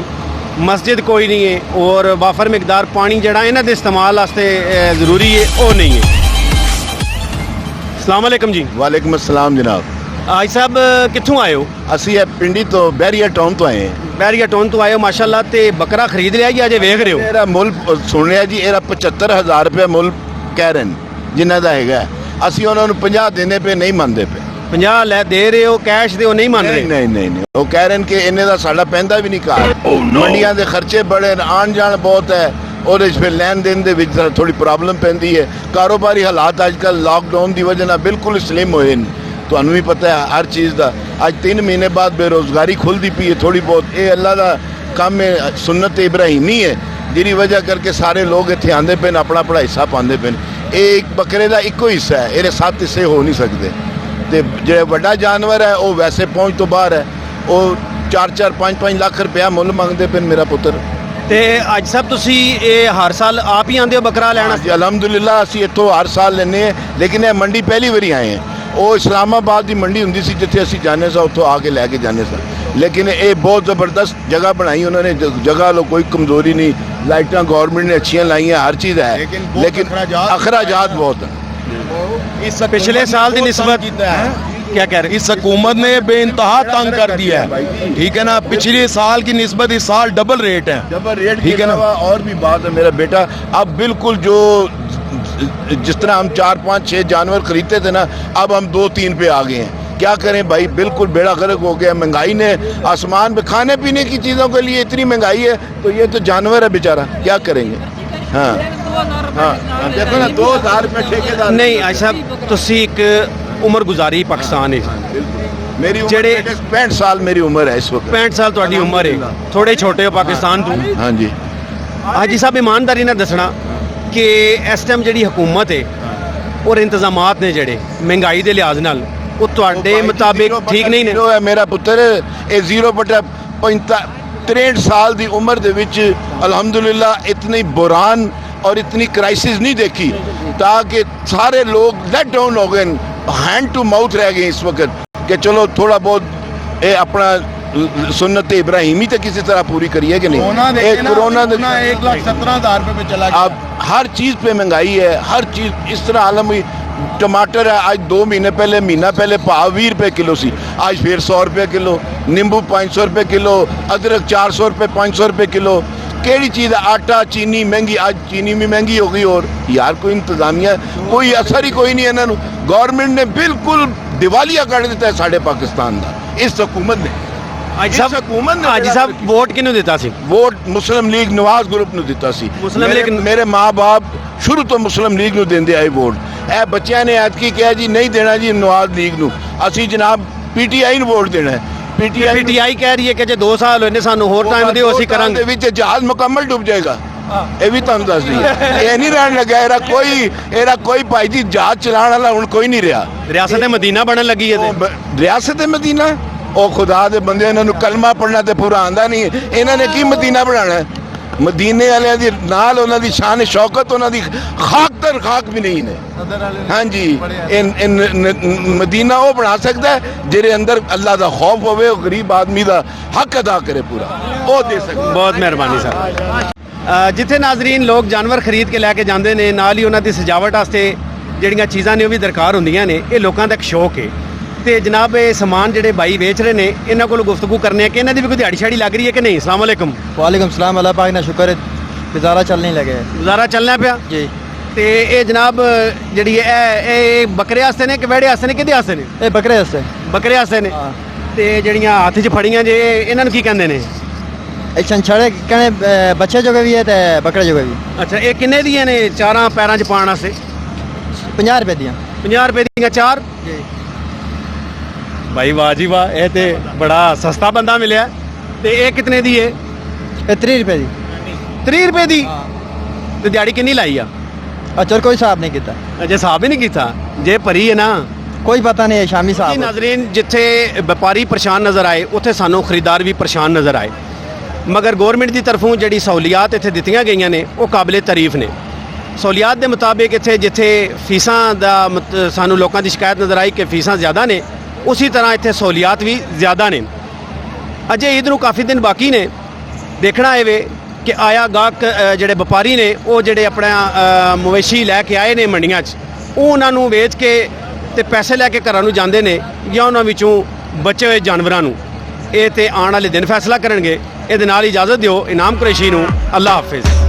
ਮਸਜਿਦ ਕੋਈ ਨਹੀਂ ਹੈ ਔਰ ਵਾਫਰ ਮਿਕਦਾਰ ਪਾਣੀ ਜਿਹੜਾ ਇਹਨਾਂ ਦੇ ਇਸਤੇਮਾਲ ਵਾਸਤੇ ਜ਼ਰੂਰੀ ਹੈ ਉਹ ਨਹੀਂ ਹੈ ਅਸਲਾਮ ਅਲੈਕਮ ਜੀ वालेकुम अस्सलाम जनाब ਆਜ ਸਾਹਿਬ ਕਿੱਥੋਂ ਆਏ ਹੋ ਅਸੀਂ ਇਹ ਪਿੰਡੀ ਤੋਂ ਬੈਰੀਆ ਟਾਊਨ ਤੋਂ ਆਏ ਹਾਂ ਬੈਰੀਆ ਟਾਊਨ ਤੋਂ ਆਏ ਹੋ ਮਾਸ਼ਾਅੱਲਾ ਤੇ ਬੱਕਰਾ ਖਰੀਦ ਲਿਆ ਜੀ ਅਜੇ ਵੇਖ ਰਹੇ ਹੋ ਇਹਦਾ ਮੁੱਲ ਸੁਣ ਲਿਆ ਜੀ ਇਹਦਾ 75000 ਰੁਪਏ ਮੁੱਲ ਕਹਿ ਰਹੇ ਨੇ ਜਿੰਨਾ ਦਾ ਹੈਗਾ ਅਸੀਂ ਉਹਨਾਂ ਨੂੰ 50 ਦੇਣੇ ਪਏ ਨਹੀਂ ਮੰਨਦੇ ਪਏ 50 ਲੈ ਦੇ ਰਹੇ ਹੋ ਕੈਸ਼ ਦੇ ਉਹ ਨਹੀਂ ਮੰਨ ਰਹੇ ਨਹੀਂ ਉਹ ਕਹਿ ਰਹੇ ਨੇ ਕਿ ਇੰਨੇ ਦਾ ਸਾਡਾ ਪੈਂਦਾ ਵੀ ਨਹੀਂ ਘਰ ਮੰਡੀਆਂ ਦੇ ਖਰਚੇ ਬੜੇ ਨੇ ਆਣ ਜਾਣ ਬਹੁਤ ਹੈ ਉਹਦੇ 'ਚ ਫਿਰ ਲੈਣ ਦੇਣ ਦੇ ਵਿੱਚ ਥੋੜੀ ਪ੍ਰੋਬਲਮ ਪੈਂਦੀ ਹੈ ਕਾਰੋਬਾਰੀ ਹਾਲਾਤ ਅੱਜ ਕੱਲ੍ਹ ਲਾਕਡਾਊਨ ਦੀ ਵਜ੍ਹਾ ਨਾਲ ਬਿਲਕੁਲ ਸਲਿਮ ਹੋਏ ਨੇ ਤੁਹਾਨੂੰ ਵੀ ਪਤਾ ਹੈ ਹਰ ਚੀਜ਼ ਦਾ ਅੱਜ 3 ਮਹੀਨੇ ਬਾਅਦ ਬੇਰੋਜ਼ਗਾਰੀ ਖੁੱਲਦੀ ਪਈ ਹੈ ਥੋੜੀ ਬਹੁਤ ਇਹ ਅੱਲਾ ਦਾ ਕੰਮ ਹੈ ਸੁਨਨਤ ਇਬਰਾਹੀਮੀ ਹੈ ਜਿਹਦੀ ਵਜ੍ਹਾ ਕਰਕੇ ਸਾਰੇ ਲੋਕ ਇੱਥੇ ਆਉਂਦੇ ਪਏ ਨੇ ਆਪਣਾ ਆਪਣਾ ਹਿੱਸਾ ਪਾਉਂਦੇ ਪਏ ਨੇ ਇਹ ਇੱਕ ਬੱਕਰੇ ਦਾ ਇੱਕੋ ਹਿੱਸਾ ਹੈ ਇਹਦੇ 7 ਹਿੱਸੇ ਹੋ ਨਹੀਂ ਸਕਦੇ ਤੇ ਜਿਹੜਾ ਵੱਡਾ ਜਾਨਵਰ ਹੈ ਉਹ ਵੈਸੇ ਪਹੁੰਚ ਤੋਂ ਬਾਹਰ ਹੈ ਉਹ 4-4 5-5 ਲੱਖ ਰੁਪਇਆ ਮੁੱਲ ਮੰਗਦੇ ਪਏ ਮੇਰਾ ਪੁੱਤਰ ਤੇ ਅੱਜ ਸਾਹਿਬ ਤੁਸੀਂ ਇਹ ਹਰ ਸਾਲ ਆਪ ਹੀ ਆਉਂਦੇ ਹੋ ਬੱਕਰਾ ਲੈਣ ਜੀ ਅਲਹਮਦੁਲਿਲਾ ਅਸੀਂ ਇੱਥੋਂ ਹਰ ਸਾਲ ਲੈਂਦੇ ਹਾਂ ਲੇਕਿਨ ਇਹ ਮੰਡੀ ਪਹਿਲੀ ਵਾਰੀ ਆਏ ਹਾਂ ਉਹ ਇਸਲਾਮਾਬਾਦ ਦੀ ਮੰਡੀ ਹੁੰਦੀ ਸੀ ਜਿੱਥੇ ਅਸੀਂ ਜਾਂਦੇ ਸਾਂ ਉੱਥੋਂ ਆ ਕੇ ਲੈ ਕੇ ਜਾਂਦੇ ਸਾਂ ਲੇਕਿਨ ਇਹ ਬਹੁਤ ਜ਼ਬਰਦਸਤ ਜਗ੍ਹਾ ਬਣਾਈ ਉਹਨਾਂ ਨੇ ਜਗ੍ਹਾ ਲੋ ਕੋਈ ਕਮਜ਼ੋਰੀ ਨਹੀਂ ਲਾਈਟਾਂ ਗਵਰਨਮੈਂਟ ਨੇ ਅੱਛੀਆਂ ਲਾਈਆਂ ਹਰ ਚੀਜ਼ ਹੈ ਲੇਕਿन अखराजात बहुत हैं इस पिछले साल की निस्बत क्या कह रहे इस हुकूमत ने बेइंतहा तंग कर दिया है ठीक है ना पिछले साल की निस्बत इस साल डबल रेट है डबल रेट ठीक है ना और भी बात है मेरा बेटा अब बिल्कुल जो जिस तरह हम 4-5-6 जानवर खरीदते थे ना अब हम 2-3 पे आ गए हैं क्या करें भाई बिल्कुल बेड़ा गर्क हो गया महंगाई ने आसमान पे खाने पीने की चीज़ों के लिए इतनी महंगाई है तो ये तो जानवर है बेचारा क्या करेंगे हाँ हाँ देखो ना 2000 रुपये ठेकेदार नहीं आज साहब ਤੁਸੀਂ ਇੱਕ ਉਮਰ ਗੁਜ਼ਾਰੀ ਪਾਕਿਸਤਾਨ ਵਿੱਚ मेरी उम्र जेड़े 65 साल मेरी उम्र है इस वक्त 65 ਸਾਲ ਤੁਹਾਡੀ ਉਮਰ ਹੈ ਥੋੜੇ ਛੋਟੇ ਹੋ ਪਾਕਿਸਤਾਨ ਤੋਂ हाँ जी ਹਾਜੀ ਸਾਹਿਬ ਇਮਾਨਦਾਰੀ ਨਾਲ ਦੱਸਣਾ ਕਿ ਇਸ ਟਾਈਮ ਜਿਹੜੀ ਹਕੂਮਤ ਹੈ ਔਰ ਇੰਤਜ਼ਾਮਾਤ ਨੇ ਜਿਹੜੇ ਮਹਿੰਗਾਈ ਦੇ ਲਿਹਾਜ਼ ਨਾਲ ਉਹ ਤੁਹਾਡੇ ਮੁਤਾਬਿਕ ਠੀਕ ਨਹੀਂ ਨੇ ਹੈ ਮੇਰਾ ਪੁੱਤਰ ਇਹ 0.63 ਸਾਲ ਦੀ ਉਮਰ ਦੇ ਵਿੱਚ ਅਲਹਮਦੁਲਿਲਾ ਇਤਨੀ बुरान और इतनी क्राइसिस नहीं देखी ताकि सारे लोग लेट डाउन हो गए हैंड टू माउथ रह गए इस वक्त कि चलो थोड़ा बहुत ये अपना सुन्नत इब्राहिमी तो किसी तरह पूरी करिए कि नहीं कोरोना 1,17,000 रुपए पे चला अब हर चीज़ पे महंगाई है हर चीज़ इस तरह आलम हुई टमाटर है आज 2 महीने पहले महीना पहले भाव 20 रुपये किलो सी आज फिर 100 रुपये किलो नींबू 500 रुपये किलो अदरक 400 रुपये 500 रुपये किलो केड़ी चीज़ है आटा चीनी महंगी आज चीनी भी महंगी हो गई और यार कोई इंतजामिया कोई असर ही कोई नहीं है इन्होंने गवर्नमेंट ने बिल्कुल दिवालिया कर दिता है साढ़े पाकिस्तान का इस हुकूमत ने ਅੱਜ ਸਾਹਿਬ ਵੋਟ ਕਿਹਨੂੰ ਦਿੱਤਾ ਸੀ वोट मुस्लिम लीग नवाज ग्रुप ਨੂੰ ਦਿੱਤਾ ਸੀ ਮੁਸਲਿਮ ਲੀਗ ਮੇਰੇ ਮਾਂ-ਬਾਪ ਸ਼ੁਰੂ ਤੋਂ ਮੁਸਲਿਮ ਲੀਗ ਨੂੰ ਦਿੰਦੇ ਆਏ ਵੋਟ ਇਹ ਬੱਚਿਆਂ ਨੇ ਐਤਕੀ ਕਿਹਾ ਜੀ ਨਹੀਂ ਦੇਣਾ ਜੀ ਨਵਾਜ਼ ਲੀਗ ਨੂੰ ਅਸੀਂ ਜਨਾਬ ਪੀਟੀਆਈ ਨੂੰ ਵੋਟ ਦੇਣਾ ਹੈ ਪੀਟੀਆਈ ਕਹਿ ਰਹੀ ਹੈ ਕਿ ਜੇ 2 ਸਾਲ ਹੋਏ ਨੇ ਸਾਨੂੰ ਹੋਰ ਟਾਈਮ ਦਿਓ ਅਸੀਂ ਕਰਾਂਗੇ ਦੇ ਵਿੱਚ ਜਹਾਜ਼ ਮੁਕੰਮਲ ਡੁੱਬ ਜਾਏਗਾ ਇਹ ਵੀ ਤੁਹਾਨੂੰ ਦੱਸ ਦਈਏ ਇਹ ਨਹੀਂ ਰਹਿਣ ਲੱਗਾ ਇਹਦਾ ਕੋਈ ਭਾਈ ਜੀ ਜਹਾਜ਼ ਚਲਾਉਣ ਵਾਲਾ ਹੁਣ ਕੋਈ ਨਹੀਂ ਰਿਹਾ ਰਿਆਸਤ ਮਦੀਨਾ ਬਣਨ ਲੱਗੀ ਹੈ ਤੇ ਰਿਆਸਤ ਮਦੀਨਾ ਉਹ ਖੁਦਾ ਦੇ ਬੰਦੇ ਇਹਨਾਂ ਨੂੰ ਕਲਮਾ ਪੜਨਾ ਤੇ ਪੂਰਾ ਆਂਦਾ ਨਹੀਂ ਇਹਨਾਂ ਨੇ ਕੀ ਮਦੀਨਾ ਬਣਾਣਾ ਮਦੀਨੇ ਵਾਲਿਆਂ ਦੇ ਨਾਲ ਉਹਨਾਂ ਦੀ ਸ਼ਾਨ ਸ਼ੌਕਤ ਉਹਨਾਂ ਦੀ ਖਾਕ ਤਰ ਖਾਕ ਵੀ ਨਹੀਂ ਨੇ ਹਾਂਜੀ ਮਦੀਨਾ ਉਹ ਬਣਾ ਸਕਦਾ ਹੈ ਜਿਹਦੇ ਅੰਦਰ ਅੱਲਾ ਦਾ ਖੌਫ ਹੋਵੇ ਉਹ ਗਰੀਬ ਆਦਮੀ ਦਾ ਹੱਕ ਅਦਾ ਕਰੇ ਪੂਰਾ ਉਹ ਦੇ ਸਕਦਾ ਬਹੁਤ ਮਿਹਰਬਾਨੀ ਸਰ ਜਿੱਥੇ ਨਾਜ਼ਰੀਨ ਲੋਕ ਜਾਨਵਰ ਖਰੀਦ ਕੇ ਲੈ ਕੇ ਜਾਂਦੇ ਨੇ ਨਾਲ ਹੀ ਉਹਨਾਂ ਦੀ ਸਜਾਵਟ ਵਾਸਤੇ ਜਿਹੜੀਆਂ ਚੀਜ਼ਾਂ ਨੇ ਉਹ ਵੀ ਦਰਕਾਰ ਹੁੰਦੀਆਂ ਨੇ ਇਹ ਲੋਕਾਂ ਦਾ ਇੱਕ ਸ਼ੌਕ ਹੈ ਤੇ ਜਨਾਬ ਇਹ ਸਮਾਨ ਜਿਹੜੇ ਬਾਈ ਵੇਚ ਰਹੇ ਨੇ ਇਹਨਾਂ ਕੋਲ ਗੁਫ਼ਤਗੂ ਕਰਨੇ ਆ ਕਿ ਇਹਨਾਂ ਦੀ ਵੀ ਕੋਈ ਦਿਹਾੜੀ ਛਾੜੀ ਲੱਗ ਰਹੀ ਹੈ ਕਿ ਨਹੀਂ ਅਸਲਾਮ ਵਾਲੇਕਮ वालेकुम सलाम अल्लाह पाक ना शुक्र है गुजारा चलने लगे ਗੁਜ਼ਾਰਾ ਚੱਲਣਾ ਪਿਆ जी ਤੇ ਇਹ ਜਨਾਬ ਜਿਹੜੀ ਇਹ ਬੱਕਰੇ ਵਾਸਤੇ ਨੇ ਕਿ ਵਹਿੜੇ ਵਾਸਤੇ ਨੇ ਕਿਹਦੇ ਵਾਸਤੇ ਨੇ ये बकरे से ਬੱਕਰੇ ਵਾਸਤੇ ਨੇ हाँ ਤੇ ਜਿਹੜੀਆਂ ਹੱਥ 'ਚ ਫੜੀਆਂ ਜੇ ਇਹਨਾਂ ਨੂੰ ਕੀ ਕਹਿੰਦੇ ਨੇ छड़े कहने बच्चे जो भी है ते बकरे जो भी ਅੱਛਾ ਇਹ ਕਿੰਨੇ ਦੀਆਂ ਨੇ ਚਾਰਾਂ ਪੈਰਾਂ 'ਚ ਪਾਉਣ ਵਾਸਤੇ 50 रुपए दियाँ 50 ਰੁਪਏ ਦੀਆਂ ਚਾਰ जी ਭਾਈ ਵਾਹ ਜੀ ਵਾਹ ਇਹ ਤੇ ਬੜਾ ਸਸਤਾ ਬੰਦਾ ਮਿਲਿਆ ਤੇ ਇਹ ਕਿਤਨੇ ਦੀ ਹੈ ये 30 रुपए दी 30 ਰੁਪਏ ਦੀ ਤੇ ਦਿਹਾੜੀ ਕਿੰਨੀ ਲਾਈ ਆ अच्छा कोई हिसाब नहीं किया ਅਜੇ ਹਿਸਾਬ ਹੀ ਨਹੀਂ ਕੀਤਾ ਜੇ ਭਰੀ ਹੈ ਨਾ कोई पता नहीं है शामी ਜੀ साहब ਨਾਜ਼ਰੀਨ ਜਿੱਥੇ ਵਪਾਰੀ ਪਰੇਸ਼ਾਨ ਨਜ਼ਰ ਆਏ ਉੱਥੇ ਸਾਨੂੰ ਖਰੀਦਦਾਰ ਵੀ ਪਰੇਸ਼ਾਨ ਨਜ਼ਰ ਆਏ ਮਗਰ ਗਵਰਨਮੈਂਟ ਦੀ ਤਰਫੋਂ ਜਿਹੜੀ ਸਹੂਲੀਅਤ ਇੱਥੇ ਦਿੱਤੀਆਂ ਗਈਆਂ ਨੇ ਉਹ ਕਾਬਲੇ ਤਾਰੀਫ ਨੇ ਸਹੂਲੀਅਤ ਦੇ ਮੁਤਾਬਿਕ ਇੱਥੇ ਜਿੱਥੇ ਫੀਸਾਂ ਦਾ ਸਾਨੂੰ ਲੋਕਾਂ ਦੀ ਸ਼ਿਕਾਇਤ ਨਜ਼ਰ ਆਈ ਕਿ ਫੀਸਾਂ ਜ਼ਿਆਦਾ ਨੇ ਉਸੇ ਤਰ੍ਹਾਂ ਇੱਥੇ ਸਹੂਲੀਅਤ ਵੀ ਜ਼ਿਆਦਾ ਨੇ ਅਜੇ ਈਦ ਨੂੰ ਕਾਫੀ ਦਿਨ ਬਾਕੀ ਨੇ ਦੇਖਣਾ ਇਹ ਵੇ ਕਿ ਆਇਆ ਗਾਹਕ ਜਿਹੜੇ ਵਪਾਰੀ ਨੇ ਉਹ ਜਿਹੜੇ ਆਪਣਾ ਮਵੇਸ਼ੀ ਲੈ ਕੇ ਆਏ ਨੇ ਮੰਡੀਆਂ 'ਚ ਉਹ ਉਹਨਾਂ ਨੂੰ ਵੇਚ ਕੇ ਤੇ ਪੈਸੇ ਲੈ ਕੇ ਘਰਾਂ ਨੂੰ ਜਾਂਦੇ ਨੇ ਜਾਂ ਉਹਨਾਂ ਵਿੱਚੋਂ ਬਚੇ ਹੋਏ ਜਾਨਵਰਾਂ ਨੂੰ ਇਹ ਤੇ ਆਉਣ ਵਾਲੇ ਦਿਨ ਫੈਸਲਾ ਕਰਨਗੇ ਇਹਦੇ ਨਾਲ ਇਜਾਜ਼ਤ ਦਿਓ ਇਨਾਮ ਕੁਰੈਸ਼ੀ ਨੂੰ ਅੱਲਾ ਹਾਫਿਜ਼